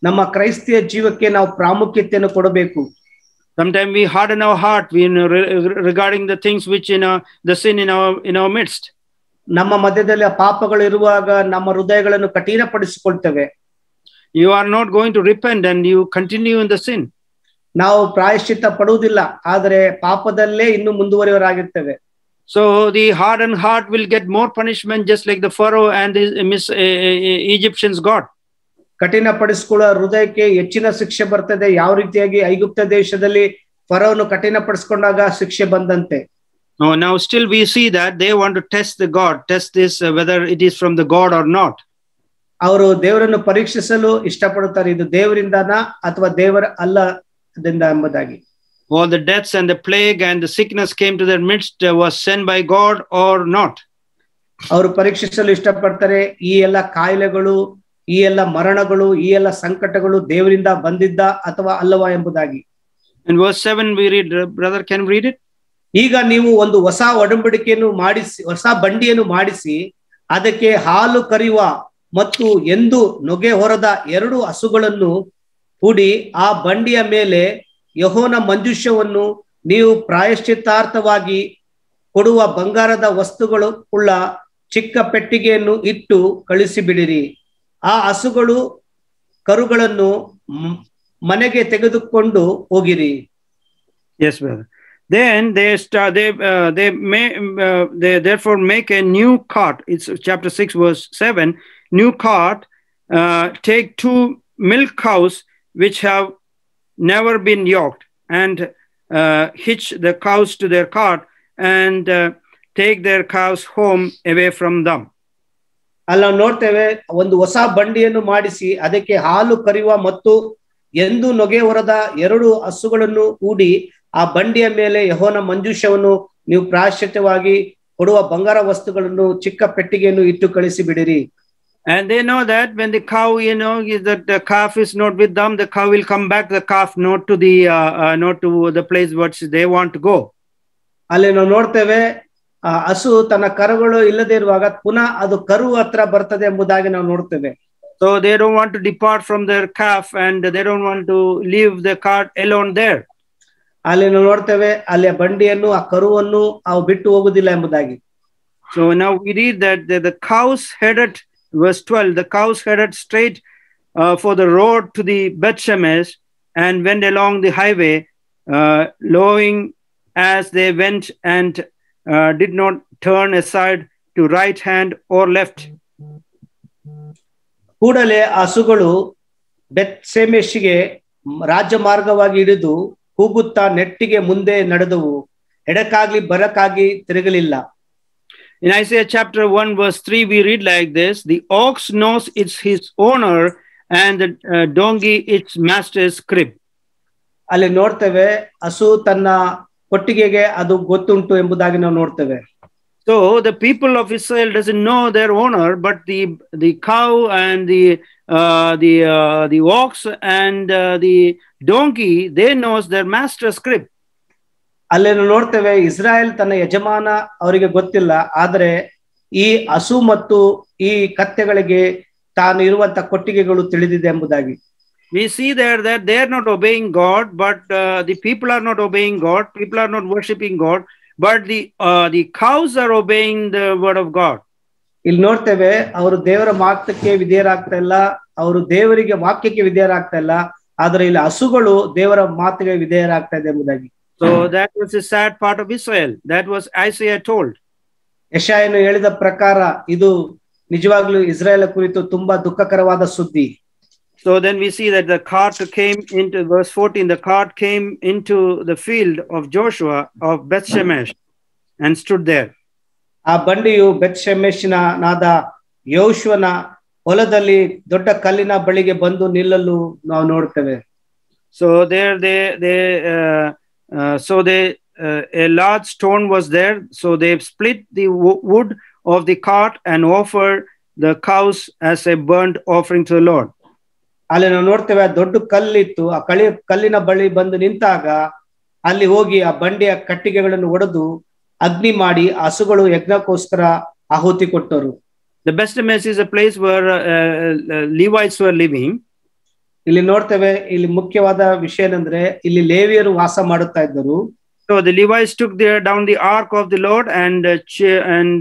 ನಮ್ಮ ಕ್ರೈಸ್ತಿಯ ಜೀವಕ್ಕೆ ನಾವು ಪ್ರಾಮುಖ್ಯತೆಯನ್ನು ಕೊಡಬೇಕು. Sometimes we harden our heart regarding the things which the sin in our midst. ನಮ್ಮ ಮಧ್ಯದಲ್ಲಿ ಪಾಪಗಳು ಇರುವಾಗ ನಮ್ಮ ಹೃದಯಗಳನ್ನು ಕಠಿಣಪಡಿಸಿಕೊಳ್ತೇವೆ. You are not going to repent and you continue in the sin. ನಾವು ಪ್ರಾಯಶ್ಚಿತ್ತ ಪಡುವುದಿಲ್ಲ, ಆದರೆ ಪಾಪದಲ್ಲೇ ಇನ್ನು ಮುಂದುವರಿಯವರಾಗಿರ್ತೇವೆ. So the hardened heart will get more punishment, just like the Pharaoh and the Egyptians got. ಕಠಿಣಪಡಿಸಿಕೊಳ್ಳುವ ಹೃದಯಕ್ಕೆ ಹೆಚ್ಚಿನ ಶಿಕ್ಷೆ ಬರ್ತದೆ. ಯಾವ ರೀತಿಯಾಗಿ ಐಗುಪ್ತ ದೇಶದಲ್ಲಿ ಫರೋನು ಕಠಿಣಪಡಿಸಿಕೊಂಡಾಗ ಶಿಕ್ಷೆ ಬಂದಂತೆ. Now still we see that they want to test this whether it is from the God or not. ಅವರು ದೇವರನ್ನು ಪರೀಕ್ಷಿಸಲು ಇಷ್ಟಪಡುತ್ತಾರೆ, ಇದು ದೇವರಿಂದನಾ ಅಥವಾ ದೇವರ ಅಲ್ಲದಿಂದ ಎಂಬುದಾಗಿ. All the deaths and the plague and the sickness came to their midst was sent by God or not. ಅವರು ಪರೀಕ್ಷಿಸಲು ಇಷ್ಟಪಡ್ತಾರೆ, ಈ ಎಲ್ಲ ಕಾಯಿಲೆಗಳು, ಈ ಎಲ್ಲ ಮರಣಗಳು, ಈ ಎಲ್ಲ ಸಂಕಟಗಳು ದೇವರಿಂದ ಬಂದಿದ್ದ ಅಥವಾ ಅಲ್ಲವಾ ಎಂಬುದಾಗಿ. In verse 7 we read, brother can read it. ಈಗ ನೀವು ಒಂದು ಹೊಸ ಒಡಂಬಡಿಕೆಯನ್ನು ಮಾಡಿಸಿ, ಹೊಸ ಬಂಡಿಯನ್ನು ಮಾಡಿಸಿ, ಅದಕ್ಕೆ ಹಾಲು ಕರೆಯುವ ಮತ್ತು ಎಂದು ನೊಗೆ ಹೊರದ 2 ಹಸುಗಳನ್ನು ಹೂಡಿ ಆ ಬಂಡಿಯ ಮೇಲೆ ಯೆಹೋವನ ಮಂಜೂಷವನ್ನು ನೀವು ಪ್ರಾಯಶ್ಚಿತ್ತಾರ್ಥವಾಗಿ ಕೊಡುವ ಬಂಗಾರದ ವಸ್ತುಗಳು ಉಳ್ಳ ಚಿಕ್ಕ ಪೆಟ್ಟಿಗೆಯನ್ನು ಇಟ್ಟು ಕಳಿಸಿಬಿಡಿರಿ. ಆ ಹಸುಗಳು ಕರುಗಳನ್ನು ಮನೆಗೆ ತೆಗೆದುಕೊಂಡು ಹೋಗಿರಿ. Yes, brother. Then they therefore make a new cart. It's chapter 6 verse 7. New cart, take 2 milk cows which have never been yoked, and hitch the cows to their cart and take their cows home away from them. ಅಲ್ಲಿ ನಾವು ನೋಡ್ತೇವೆ ಒಂದು ಹೊಸ ಬಂಡಿಯನ್ನು ಮಾಡಿಸಿ ಅದಕ್ಕೆ ಹಾಲು ಕರೆಯುವ ಮತ್ತು ಎಂದು ನೊಗೆ ಹೊರದ 2 ಹಸುಗಳನ್ನು ಹೂಡಿ ಆ ಬಂಡಿಯ ಮೇಲೆ ಯೆಹೋವನ ಮಂಜೂಷವನ್ನು ನೀವು ಪ್ರಾಯಶ್ಚಿತ್ತವಾಗಿ ಕೊಡುವ ಬಂಗಾರ ವಸ್ತುಗಳನ್ನು ಚಿಕ್ಕ ಪೆಟ್ಟಿಗೆಯನ್ನು ಇಟ್ಟು ಕಳಿಸಿ ಬಿಡಿರಿ. And they know that when the cow, is that the calf is not with them, the cow will come back, the calf not to the place which they want to go. ಅಲ್ಲಿ ನಾವು ನೋಡ್ತೇವೆ ಹಸು ತನ್ನ ಕರುಗಳು ಇಲ್ಲದೆ ಇರುವಾಗ ಪುನಃ ಅದು ಕರು ಹತ್ರ ಬರ್ತದೆ ಎಂಬುದಾಗಿ ನಾವು ನೋಡ್ತೇವೆ. So they don't want to depart from their calf and they don't want to leave the cart alone there. ಅಲ್ಲಿ ನಾವು ನೋಡ್ತೇವೆ ಅಲ್ಲಿ ಬಂಡಿಯನ್ನು ಆ ಕರುವನ್ನು ಅವು ಬಿಟ್ಟು ಹೋಗುದಿಲ್ಲ ಎಂಬುದಾಗಿ. So now we read that the cows headed, verse 12, the cows headed straight for the road to the Beth-Shemesh and went along the highway, lowing as they went, and did not turn aside to right hand or left. ಕೂಡಲೇ ಹಸುಗಳು ಬೆತ್ಷೆಮೆಷಿಗೆ ರಾಜ್ಯ ಮಾರ್ಗವಾಗಿ ಹಿಡಿದು ಕೂಗುತ್ತಾ ನೆಟ್ಟಿಗೆ ಮುಂದೆ ನಡೆದವು, ಎಡಕ್ಕಾಗ್ಲಿ ಬರಕ್ಕಾಗಿ ತಿರುಗಲಿಲ್ಲ. In Isaiah chapter 1 verse 3 we read like this: the ox knows its his owner and the donkey its master's crib. ಅಲ್ಲಿ ನೋಡ್ತೇವೆ ಹಸು ತನ್ನ ಕೊಟ್ಟಿಗೆಗೆ ಅದು ಗೊತ್ತುಂಟು ಎಂಬುದಾಗಿ ನಾವು ನೋಡ್ತೇವೆ. So the people of Israel doesn't know their owner, but the cow and the ox and the donkey, they knows their master's crib. ಅಲ್ಲಿ ನಾವು ನೋಡ್ತೇವೆ ಇಸ್ರಾಯೇಲ್ ತನ್ನ ಯಜಮಾನ ಅವರಿಗೆ ಗೊತ್ತಿಲ್ಲ, ಆದರೆ ಈ ಹಸು ಮತ್ತು ಈ ಕತ್ತೆಗಳಿಗೆ ತಾನು ಇರುವಂತ ಕೊಟ್ಟಿಗೆಗಳು ತಿಳಿದಿದೆ ಎಂಬುದಾಗಿ. We see there that they are not obeying God, but the people are not obeying God. People are not worshiping God, but the cows are obeying the word of God. ಇಲ್ಲಿ ನೋಡ್ತೇವೆ ಅವರು ದೇವರ ವಾಕ್ಯಕ್ಕೆ ವಿಧೇಯರಾಗ್ತಾ ಇಲ್ಲ, ಅವರು ದೇವರಿಗೆ ವಾಕ್ಯಕ್ಕೆ ವಿಧೇಯರಾಗ್ತಾ ಇಲ್ಲ, ಆದರೆ ಇಲ್ಲಿ ಹಸುಗಳು ದೇವರ ಮಾತಿಗೆ ವಿಧೇಯರಾಗ್ತಾ ಇದೆ ಎಂಬುದಾಗಿ. So that was a sad part of Israel. That was Isaiah told. ಯೆಶಾಯನು ಹೇಳಿದ ಪ್ರಕಾರ ಇದು ನಿಜವಾಗ್ಲೂ ಇಸ್ರಾಯೇಲ್ ಕುರಿತು ತುಂಬಾ ದುಃಖಕರವಾದ ಸುದ್ದಿ. So then we see that the cart came into verse 14. The cart came into the field of Joshua of Beth-Shemesh and stood there. ಆ ಬಂಡಿಯು ಬೆತ್-ಶೆಮೆಷಿನ ನಾದ ಯೋಶುವನ ಹೊಲದಲ್ಲಿ ದೊಡ್ಡ ಕಲ್ಲಿನ ಬಳಿಗೆ ಬಂದು ನಿಲ್ಲಲು ನಾವು ನೋಡ್ತೇವೆ. So there a large stone was there. So they split the wood of the cart and offered the cows as a burnt offering to the Lord. ಅಲ್ಲಿ ನಾವು ನೋಡ್ತೇವೆ ದೊಡ್ಡ ಕಲ್ಲಿತ್ತು, ಆ ಕಲ್ಲಿನ ಬಳಿ ಬಂದು ನಿಂತಾಗ ಅಲ್ಲಿ ಹೋಗಿ ಆ ಬಂಡಿಯ ಕಟ್ಟಿಗೆಗಳನ್ನು ಒಡೆದು ಅಗ್ನಿ ಮಾಡಿ ಹಸುಗಳು ಯಜ್ಞಕ್ಕೋಸ್ಕರ ಆಹುತಿ ಕೊಟ್ಟರು. The Beth-Shemesh is a place where Levites were living. ಇಲ್ಲಿ ನೋಡ್ತೇವೆ ಇಲ್ಲಿ ಮುಖ್ಯವಾದ ವಿಷಯ ಏನಂದ್ರೆ ಇಲ್ಲಿ ಲೇವಿಯರು ವಾಸ ಮಾಡುತ್ತಾ ಇದ್ದರು. So the Levites took down the ark of the Lord and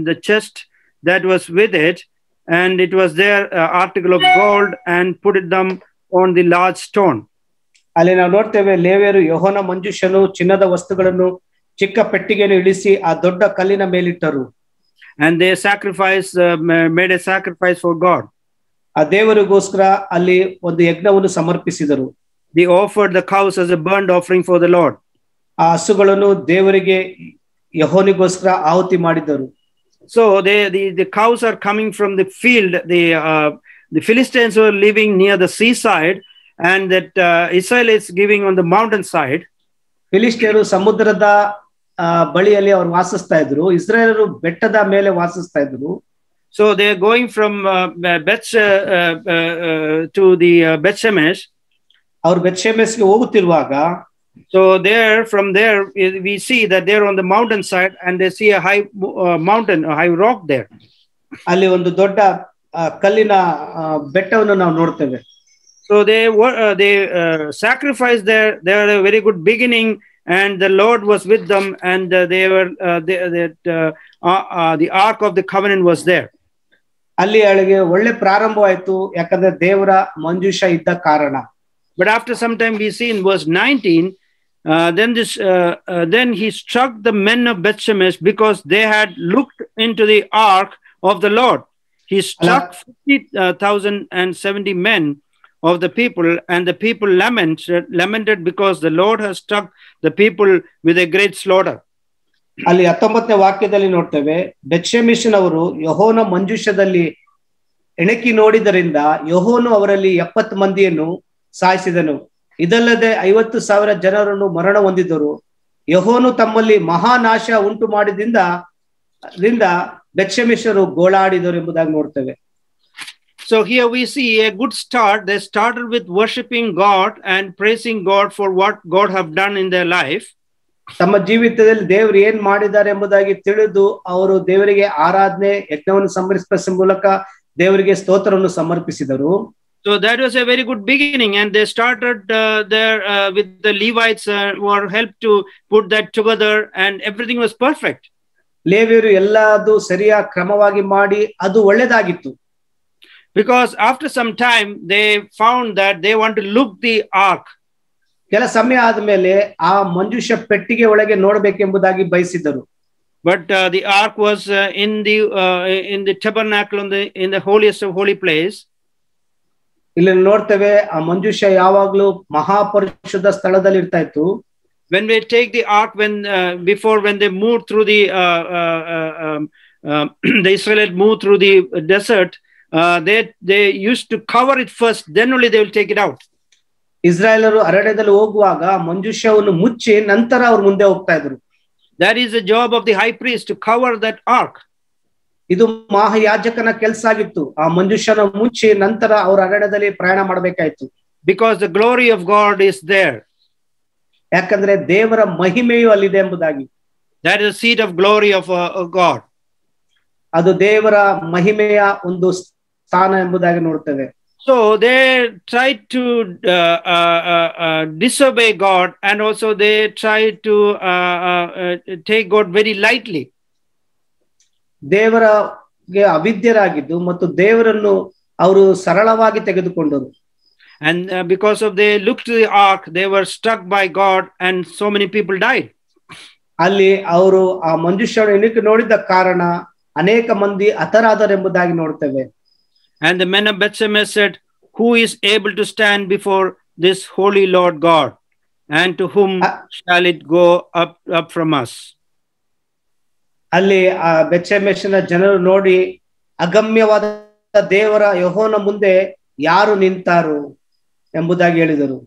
the chest that was with it, and it was their article of gold, and put them on the large stone. ಅಲ್ಲಿ ನಾವು ನೋಡ್ತೇವೆ ಲೇವಿಯರು ಯೆಹೋವನ ಮಂಜೂಷನು ಚಿನ್ನದ ವಸ್ತುಗಳನ್ನು ಚಿಕ್ಕ ಪೆಟ್ಟಿಗೆಯನ್ನು ಇಳಿಸಿ ಆ ದೊಡ್ಡ ಕಲ್ಲಿನ ಮೇಲಿಟ್ಟರು. And they made a sacrifice for God. ಆ ದೇವರಿಗೋಸ್ಕರ ಅಲ್ಲಿ ಒಂದು ಯಜ್ಞವನ್ನು ಸಮರ್ಪಿಸಿದರು. They offered the cows as a burnt offering for the Lord. ಆ ಹಸುಗಳನ್ನು ದೇವರಿಗೆ ಯೆಹೋವನಿಗೋಸ್ಕರ ಆಹುತಿ ಮಾಡಿದರು. So the cows are coming from the field. The Philistines were living near the seaside, and that Israel is giving on the mountain side. ಫಿಲಿಸ್ಟಿಯರು ಸಮುದ್ರದ ಬಳಿಯಲ್ಲಿ ಅವರು ವಾಸಿಸ್ತಾ ಇದ್ರು, ಇಸ್ರಾಯೇಲರು ಬೆಟ್ಟದ ಮೇಲೆ ವಾಸಿಸ್ತಾ ಇದ್ರು. So they are going from to the Beth-Shemesh. ಅವರು ಬೆತ್-ಶೆಮೆಷ್ಗೆ ಹೋಗುತ್ತಿರುವಾಗ, so from there we see that they're on the mountain side, and they see a high mountain, a high rock there. ಅಲ್ಲಿ ಒಂದು ದೊಡ್ಡ ಕಲ್ಲಿನ ಬೆಟ್ಟವನ್ನು ನಾವು ನೋಡ್ತೇವೆ. So they sacrificed there. They were a very good beginning, and the Lord was with them, and the ark of the covenant was there. ಅಲ್ಲಿ ಅವಳಿಗೆ ಒಳ್ಳೆ ಪ್ರಾರಂಭವಾಯಿತು, ಯಾಕಂದ್ರೆ ದೇವರ ಮಂಜೂಷ ಇದ್ದ ಕಾರಣ. But after some time we see in verse 19, then he struck the men of Beth-Shemesh because they had looked into the ark of the Lord. He struck 50,070 men of the people, and the people lamented because the Lord has struck the people with a great slaughter. ಅಲ್ಲಿ 19ನೇ ವಾಕ್ಯದಲ್ಲಿ ನೋಡ್ತೇವೆ, ಬೆತ್-ಶೆಮೆಷಿನವರು ಯೆಹೋವನ ಮಂಜೂಷದಲ್ಲಿ ಎಣಕಿ ನೋಡಿದರಿಂದ ಯೆಹೋವನು ಅವರಲ್ಲಿ 70 ಮಂದಿಯನ್ನು ಸಾಯಿಸಿದನು. ಇದಲ್ಲದೆ 50,000 ಜನರನ್ನು ಮರಣ ಹೊಂದಿದರು. ಯೆಹೋವನು ತಮ್ಮಲ್ಲಿ ಮಹಾನಾಶ ಉಂಟು ಮಾಡಿದಿಂದ ಬೆತ್ಷೆಮೆಷರು ಗೋಳಾಡಿದರು ಎಂಬುದಾಗಿ ನೋಡ್ತೇವೆ. So here we see a good start. They started with worshiping God and praising God for what God have done in their life. ತಮ್ಮ ಜೀವಿತದಲ್ಲಿ ದೇವರು ಏನ್ ಮಾಡಿದ್ದಾರೆ ಎಂಬುದಾಗಿ ತಿಳಿದು ಅವರು ದೇವರಿಗೆ ಆರಾಧನೆ ಯಜ್ಞವನ್ನು ಸಮರ್ಪಿಸುವ ಮೂಲಕ ದೇವರಿಗೆ ಸ್ತೋತ್ರವನ್ನು ಸಮರ್ಪಿಸಿದರು. So that was a very good beginning, and they started there with the Levites were helped to put that together, and everything was perfect. ಲೇವಿಯರು ಎಲ್ಲದೂ ಸರಿಯಾಗಿ ಕ್ರಮವಾಗಿ ಮಾಡಿ ಅದು ಒಳ್ಳೆದಾಗಿತ್ತು. Because after some time they found that they want to look the ark. ಕೆಲ ಸಮಯ ಆದಮೇಲೆ ಆ ಮಂಜೂಷ ಪೆಟ್ಟಿಗೆ ಒಳಗೆ ನೋಡಬೇಕೆಂಬುದಾಗಿ ಬಯಸಿದರು. But the ark was in the tabernacle in the holiest of holy place. ಇಲ್ಲಿ ನೋಡ್ತೇವೆ ಆ ಮಂಜೂಷ ಯಾವಾಗಲೂ ಮಹಾಪರಿಶುದ್ಧ ಸ್ಥಳದಲ್ಲಿ ಇರ್ತಾ ಇತ್ತು. When we take the ark, when they moved through the Israelites moved through the desert, they used to cover it first, then only they will take it out. ಇಸ್ರಾಯೇಲರು ಅರಣ್ಯದಲ್ಲಿ ಹೋಗುವಾಗ ಮಂಜೂಷವನ್ನು ಮುಚ್ಚಿ ನಂತರ ಅವರು ಮುಂದೆ ಹೋಗ್ತಾ ಇದ್ರು. That is the job of the high priest, to cover that ark. ಇದು ಮಹಾಯಾಜಕನ ಕೆಲಸ ಆಗಿತ್ತು. ಆ ಮಂಜೂಷನ ಮುಚ್ಚಿ ನಂತರ ಅವರು ಅರಣ್ಯದಲ್ಲಿ ಪ್ರಯಾಣ ಮಾಡಬೇಕಾಯ್ತು. Because the glory of God is there. ಯಾಕಂದ್ರೆ ದೇವರ ಮಹಿಮೆಯು ಅಲ್ಲಿದೆ ಎಂಬುದಾಗಿ. That is the seat of glory of God. ಅದು ದೇವರ ಮಹಿಮೆಯ ಒಂದು ಸ್ಥಾನ ಎಂಬುದಾಗಿ ನೋಡ್ತೇವೆ. So they tried to disobey God, and also they tried to take God very lightly. ದೇವರಿಗೆ ಅವಿದ್ಯರಾಗಿದ್ದು ಮತ್ತು ದೇವರನ್ನು ಅವರು ಸರಳವಾಗಿ ತೆಗೆದುಕೊಂಡರು. And because of they looked to the ark, they were struck by God, and so many people died. ಅಲ್ಲಿ ಅವರು ಆ ಮಂಜೂಷವನ್ನು ಎಣಿಕೆ ನೋಡಿದ ಕಾರಣ ಅನೇಕ ಮಂದಿ ಹತರಾದರೆಂಬುದಾಗಿ ನೋಡ್ತೇವೆ. And the men of Bethshemesh said, "Who is able to stand before this holy Lord God? And to whom shall it go up from us?" ಅಲ್ಲಿ ಆ ಬೆತ್ಷೆಮೆಷಿನ ಜನರು ನೋಡಿ ಅಗಮ್ಯವಾದ ದೇವರ ಯೆಹೋವನ ಮುಂದೆ ಯಾರು ನಿಂತಾರು ಎಂಬುದಾಗಿ ಹೇಳಿದರು.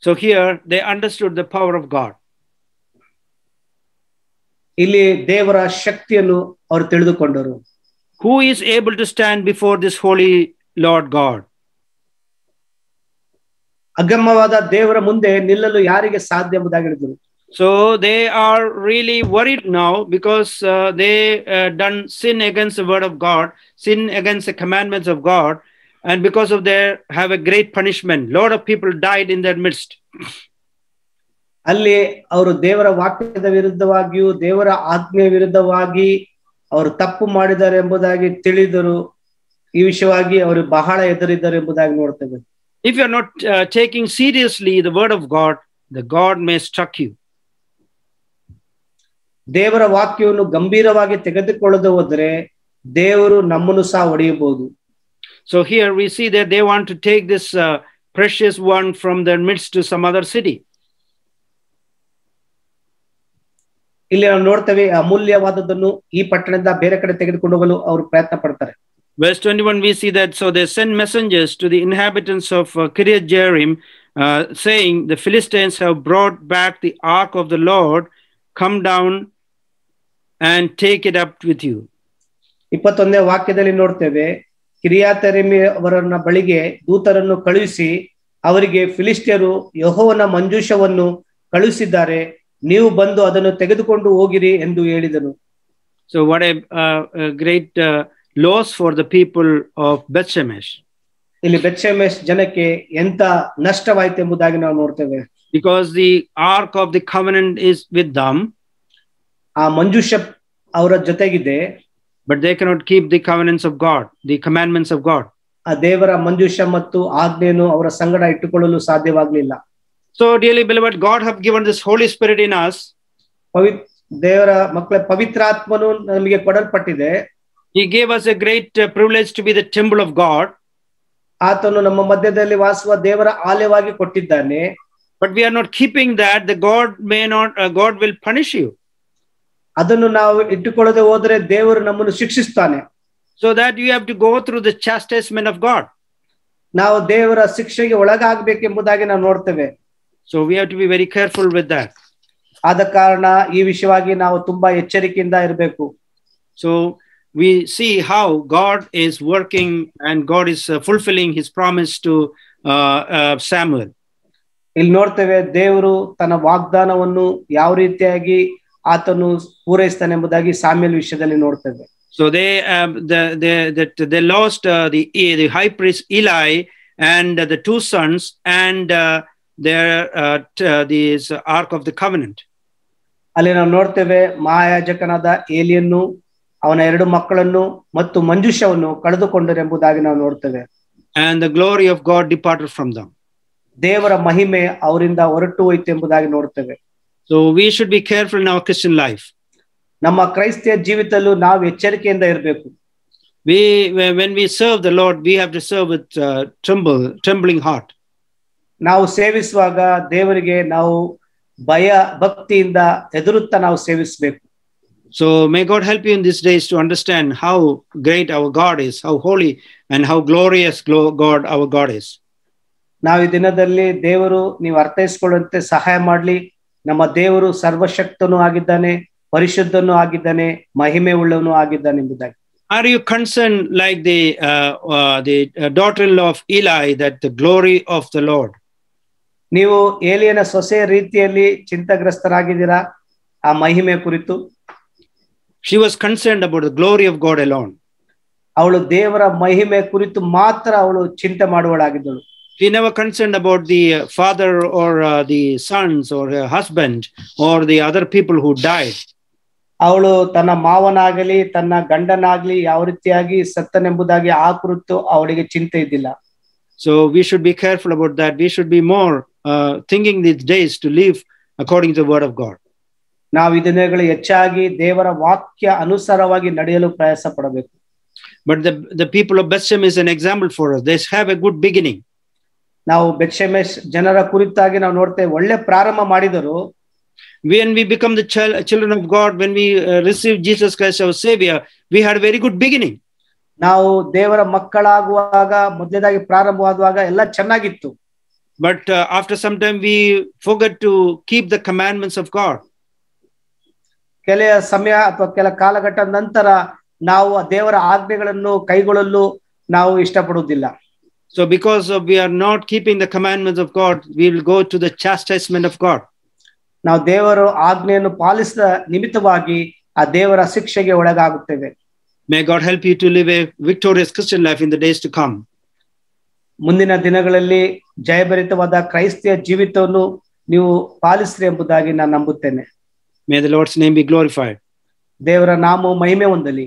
So here they understood the power of God. ಇಲ್ಲಿ ದೇವರ ಶಕ್ತಿಯನ್ನು ಅವರು ತಿಳಿದುಕೊಂಡರು. Who is able to stand before this holy Lord God? ಅಗಮ್ಯವಾದ ದೇವರ ಮುಂದೆ ನಿಲ್ಲಲು ಯಾರಿಗೆ ಸಾಧ್ಯ ಎಂಬುದಾಗಿ ಹೇಳಿದರು. So they are really worried now, because they done sin against the word of God, sin against the commandments of God, and because of their have a great punishment. Lot of people died in their midst. ಅಲ್ಲಿ ಅವರು ದೇವರ ವಾಕ್ಯದ ವಿರುದ್ಧವಾಗಿಯೂ ದೇವರ ಆಜ್ಞೆಯ ವಿರುದ್ಧವಾಗಿ ಅವರು ತಪ್ಪು ಮಾಡಿದ್ದಾರೆ ಎಂಬುದಾಗಿ ತಿಳಿದರು. ಈ ವಿಷಯವಾಗಿ ಅವರು ಬಹಳ ಎದುರಿದ್ದಾರೆ ಎಂಬುದಾಗಿ ನೋಡ್ತೇವೆ. If you are not taking seriously the word of God, the God may struck you. ದೇವರ ವಾಕ್ಯವನ್ನು ಗಂಭೀರವಾಗಿ ತೆಗೆದುಕೊಳ್ಳದೆ ಹೋದರೆ ದೇವರು ನಮ್ಮನ್ನು ಸಹ ಹೊಡೆಯಬಹುದು. So here we see that they want to take this precious one from their midst to some other city. ಇಲ್ಲಿ ನಾವು ನೋಡ್ತೇವೆ ಅಮೂಲ್ಯವಾದದ್ದನ್ನು ಈ ಪಟ್ಟಣದಿಂದ ಬೇರೆ ಕಡೆ ತೆಗೆದುಕೊಂಡು ಹೋಗಲು ಅವರು ಪ್ರಯತ್ನ ಪಡ್ತಾರೆ. Verse 21 we see that, so they sent messengers to the inhabitants of Kiriath Jearim, saying, "The Philistines have brought back the ark of the Lord. Come down and take it up with you." 21ನೇ ವಾಕ್ಯದಲ್ಲಿ ನೋಡ್ತೇವೆ, ಕಿರಿಯಾತಯಿಮವರನ್ನ ಬಳಿಗೆ ದೂತರನ್ನು ಕಳುಹಿಸಿ ಅವರಿಗೆ, ಫಿಲಿಸ್ಟಿಯರು ಯೆಹೋವನ ಮಂಜೂಷವನ್ನು ಕಳುಹಿಸಿದ್ದಾರೆ, ನೀವು ಬಂದು ಅದನ್ನು ತೆಗೆದುಕೊಂಡು ಹೋಗಿರಿ ಎಂದು ಹೇಳಿದನು. So what a great loss for the people of Bethshemesh. ಇಲ್ಲಿ ಬೆತ್ಷೆಮೆಷ್ ಜನಕ್ಕೆ ಎಂತ ನಷ್ಟವಾಯಿತು ಎಂಬುದಾಗಿ ನಾವು ನೋಡ್ತೇವೆ. Because the ark of the covenant is with them. ಆ ಮಂಜೂಷ ಅವರ ಜೊತೆಗಿದೆ. But they cannot keep the covenants of God, the commandments of God. ಆ ದೇವರ ಮಂಜೂಷ ಮತ್ತು ಆಜ್ಞೆಯನ್ನು ಅವರ ಸಂಗಡ ಇಟ್ಟುಕೊಳ್ಳಲು ಸಾಧ್ಯವಾಗಲಿಲ್ಲ. So dearly beloved, God have given this Holy Spirit in us. ದೇವರ ಮಕ್ಕಳ ಪವಿತ್ರಾತ್ಮನು ನಮಗೆ ಕೊಡಲ್ಪಟ್ಟಿದೆ. He gave us a great privilege to be the temple of God. ಆತನು ನಮ್ಮ ಮಧ್ಯದಲ್ಲಿ ವಾಸುವ ದೇವರ ಆಲಯವಾಗಿ ಕೊಟ್ಟಿದ್ದಾನೆ. But we are not keeping that. God will punish you. ಅದನ್ನು ನಾವು ಇಟ್ಟುಕೊಳ್ಳದೆ ಹೋದರೆ ದೇವರು ನಮ್ಮನ್ನು ಶಿಕ್ಷಿಸ್ತಾನೆ. So that you have to go through the chastisement of God. ನಾವು ದೇವರ ಶಿಕ್ಷೆಗೆ ಒಳಗಾಗಬೇಕೆಂಬುದಾಗಿ ನಾವು ನೋಡ್ತೇವೆ. So we have to be very careful with that. ಆದ ಕಾರಣ ಈ ವಿಷಯವಾಗಿ ನಾವು ತುಂಬಾ ಎಚ್ಚರಿಕೆಯಿಂದ ಇರಬೇಕು. So we see how God is working and God is fulfilling his promise to Samuel. ಇಲ್ಲಿ ನೋಡ್ತೇವೆ ದೇವರು ತನ್ನ ವಾಗ್ದಾನವನ್ನು ಯಾವ ರೀತಿಯಾಗಿ ಆತನು ಪೂರೈಸ್ತಾನೆ ಎಂಬುದಾಗಿ ಸಾಮ್ಯಲ್ ವಿಷಯದಲ್ಲಿ ನೋಡ್ತೇವೆ. So they lost the high priest Eli and the two sons and this Ark of the Covenant. ಅಲ್ಲಿ ನಾವು ನೋಡ್ತೇವೆ ಮಹಾಯಾಜಕನಾದ ಏಲಿಯನ್ನು ಅವನ ಎರಡು ಮಕ್ಕಳನ್ನು ಮತ್ತು ಮಂಜೂಷವನ್ನು ಕಳೆದುಕೊಂಡರು ಎಂಬುದಾಗಿ ನಾವು ನೋಡ್ತೇವೆ. And the glory of God departed from them. ದೇವರ ಮಹಿಮೆ ಅವರಿಂದ ಹೊರಟು ಹೋಯಿತು ಎಂಬುದಾಗಿ ನೋಡ್ತೇವೆ. So we should be careful in our Christian life. ನಮ್ಮ ಕ್ರೈಸ್ತಿಯ ಜೀವಿತದಲ್ಲೂ ನಾವು ಎಚ್ಚರಿಕೆಯಿಂದ ಇರಬೇಕು. When we serve the Lord, we have to serve with trembling heart. ನಾವು ಸೇವಿಸುವಾಗ ದೇವರಿಗೆ ನಾವು ಭಯ ಭಕ್ತಿಯಿಂದ ಎದುರುತ್ತಾ ನಾವು ಸೇವಿಸಬೇಕು. So may God help you in these days to understand how great our God is, how holy and how glorious God our God is. ನಾವು ಈ ದಿನದಲ್ಲಿ ದೇವರು ನೀವು ಅರ್ಥೈಸಿಕೊಳ್ಳುವಂತೆ ಸಹಾಯ ಮಾಡಲಿ. ನಮ್ಮ ದೇವರು ಸರ್ವಶಕ್ತನೂ ಆಗಿದ್ದಾನೆ, ಪರಿಶುದ್ಧನೂ ಆಗಿದ್ದಾನೆ, ಮಹಿಮೆ ಉಳ್ಳವನೂ ಆಗಿದ್ದಾನೆ ಎಂಬುದಾಗಿ. Are you concerned like the daughter-in-law of Eli, that the glory of the Lord? ನೀವು ಏಲಿಯನ ಸೊಸೆ ರೀತಿಯಲ್ಲಿ ಚಿಂತಾಗ್ರಸ್ತರಾಗಿದ್ದೀರಾ ಆ ಮಹಿಮೆ ಕುರಿತು? She was concerned about the glory of God alone. ಅವಳು ದೇವರ ಮಹಿಮೆ ಕುರಿತು ಮಾತ್ರ ಅವಳು ಚಿಂತೆ ಮಾಡುವಳಾಗಿದ್ದಳು. She never concerned about the father or the sons or her husband or the other people who died. ಅವಳು ತನ್ನ ಮಾವನಾಗಲಿ ತನ್ನ ಗಂಡನಾಗಲಿ ಯಾವ ರೀತಿಯಾಗಿ ಸತ್ತನೆಂಬುದಾಗಿ ಆ ಕುರಿತು ಅವಳಿಗೆ ಚಿಂತೆ ಇದ್ದಿಲ್ಲ. So we should be careful about that. We should be more thinking these days to live according to the word of God. ನಾವು ಈ ದಿನಗಳು ಹೆಚ್ಚಾಗಿ ದೇವರ ವಾಕ್ಯ ಅನುಸಾರವಾಗಿ ನಡೆಯಲು ಪ್ರಯಾಸ ಪಡಬೇಕು. But the people of Bethshemesh is an example for us. They have a good beginning. ನಾವು ಬೆತ್ಷೆಮೆಷ್ ಜನರ ಕುರಿತಾಗಿ ನಾವು ನೋಡ್ತೇವೆ, ಒಳ್ಳೆ ಪ್ರಾರಂಭ ಮಾಡಿದರು. When we become the children of God, when we receive Jesus Christ our Savior, we had a very good beginning. ನಾವು ದೇವರ ಮಕ್ಕಳಾಗುವಾಗ ಮೊದಲನೇದಾಗಿ ಪ್ರಾರಂಭವಾಗುವಾಗ ಎಲ್ಲ ಚೆನ್ನಾಗಿತ್ತು. But after some time we forget to keep the commandments of God. ಕೆಲ ಸಮಯ ಅಥವಾ ಕೆಲ ಕಾಲಘಟ್ಟದ ನಂತರ ನಾವು ದೇವರ ಆಜ್ಞೆಗಳನ್ನು ಕೈಗೊಳ್ಳಲು ನಾವು ಇಷ್ಟಪಡುವುದಿಲ್ಲ. So because we are not keeping the commandments of God, we will go to the chastisement of God. ನಾವು ದೇವರ ಆಜ್ಞೆಯನ್ನು ಪಾಲಿಸಿದ ನಿಮಿತ್ತವಾಗಿ ಆ ದೇವರ ಶಿಕ್ಷೆಗೆ ಒಳಗಾಗುತ್ತೇವೆ. May God help you to live a victorious Christian life in the days to come. ಮುಂದಿನ ದಿನಗಳಲ್ಲಿ ಜಯಭರಿತವಾದ ಕ್ರೈಸ್ತಿಯ ಜೀವಿತವನ್ನು ನೀವು ಪಾಲಿಸ್ರಿ ಎಂಬುದಾಗಿ ನಾನು ನಂಬುತ್ತೇನೆ. May the Lord's name be glorified. ದೇವರ ನಾಮವು ಮಹಿಮೆ ಹೊಂದಲಿ.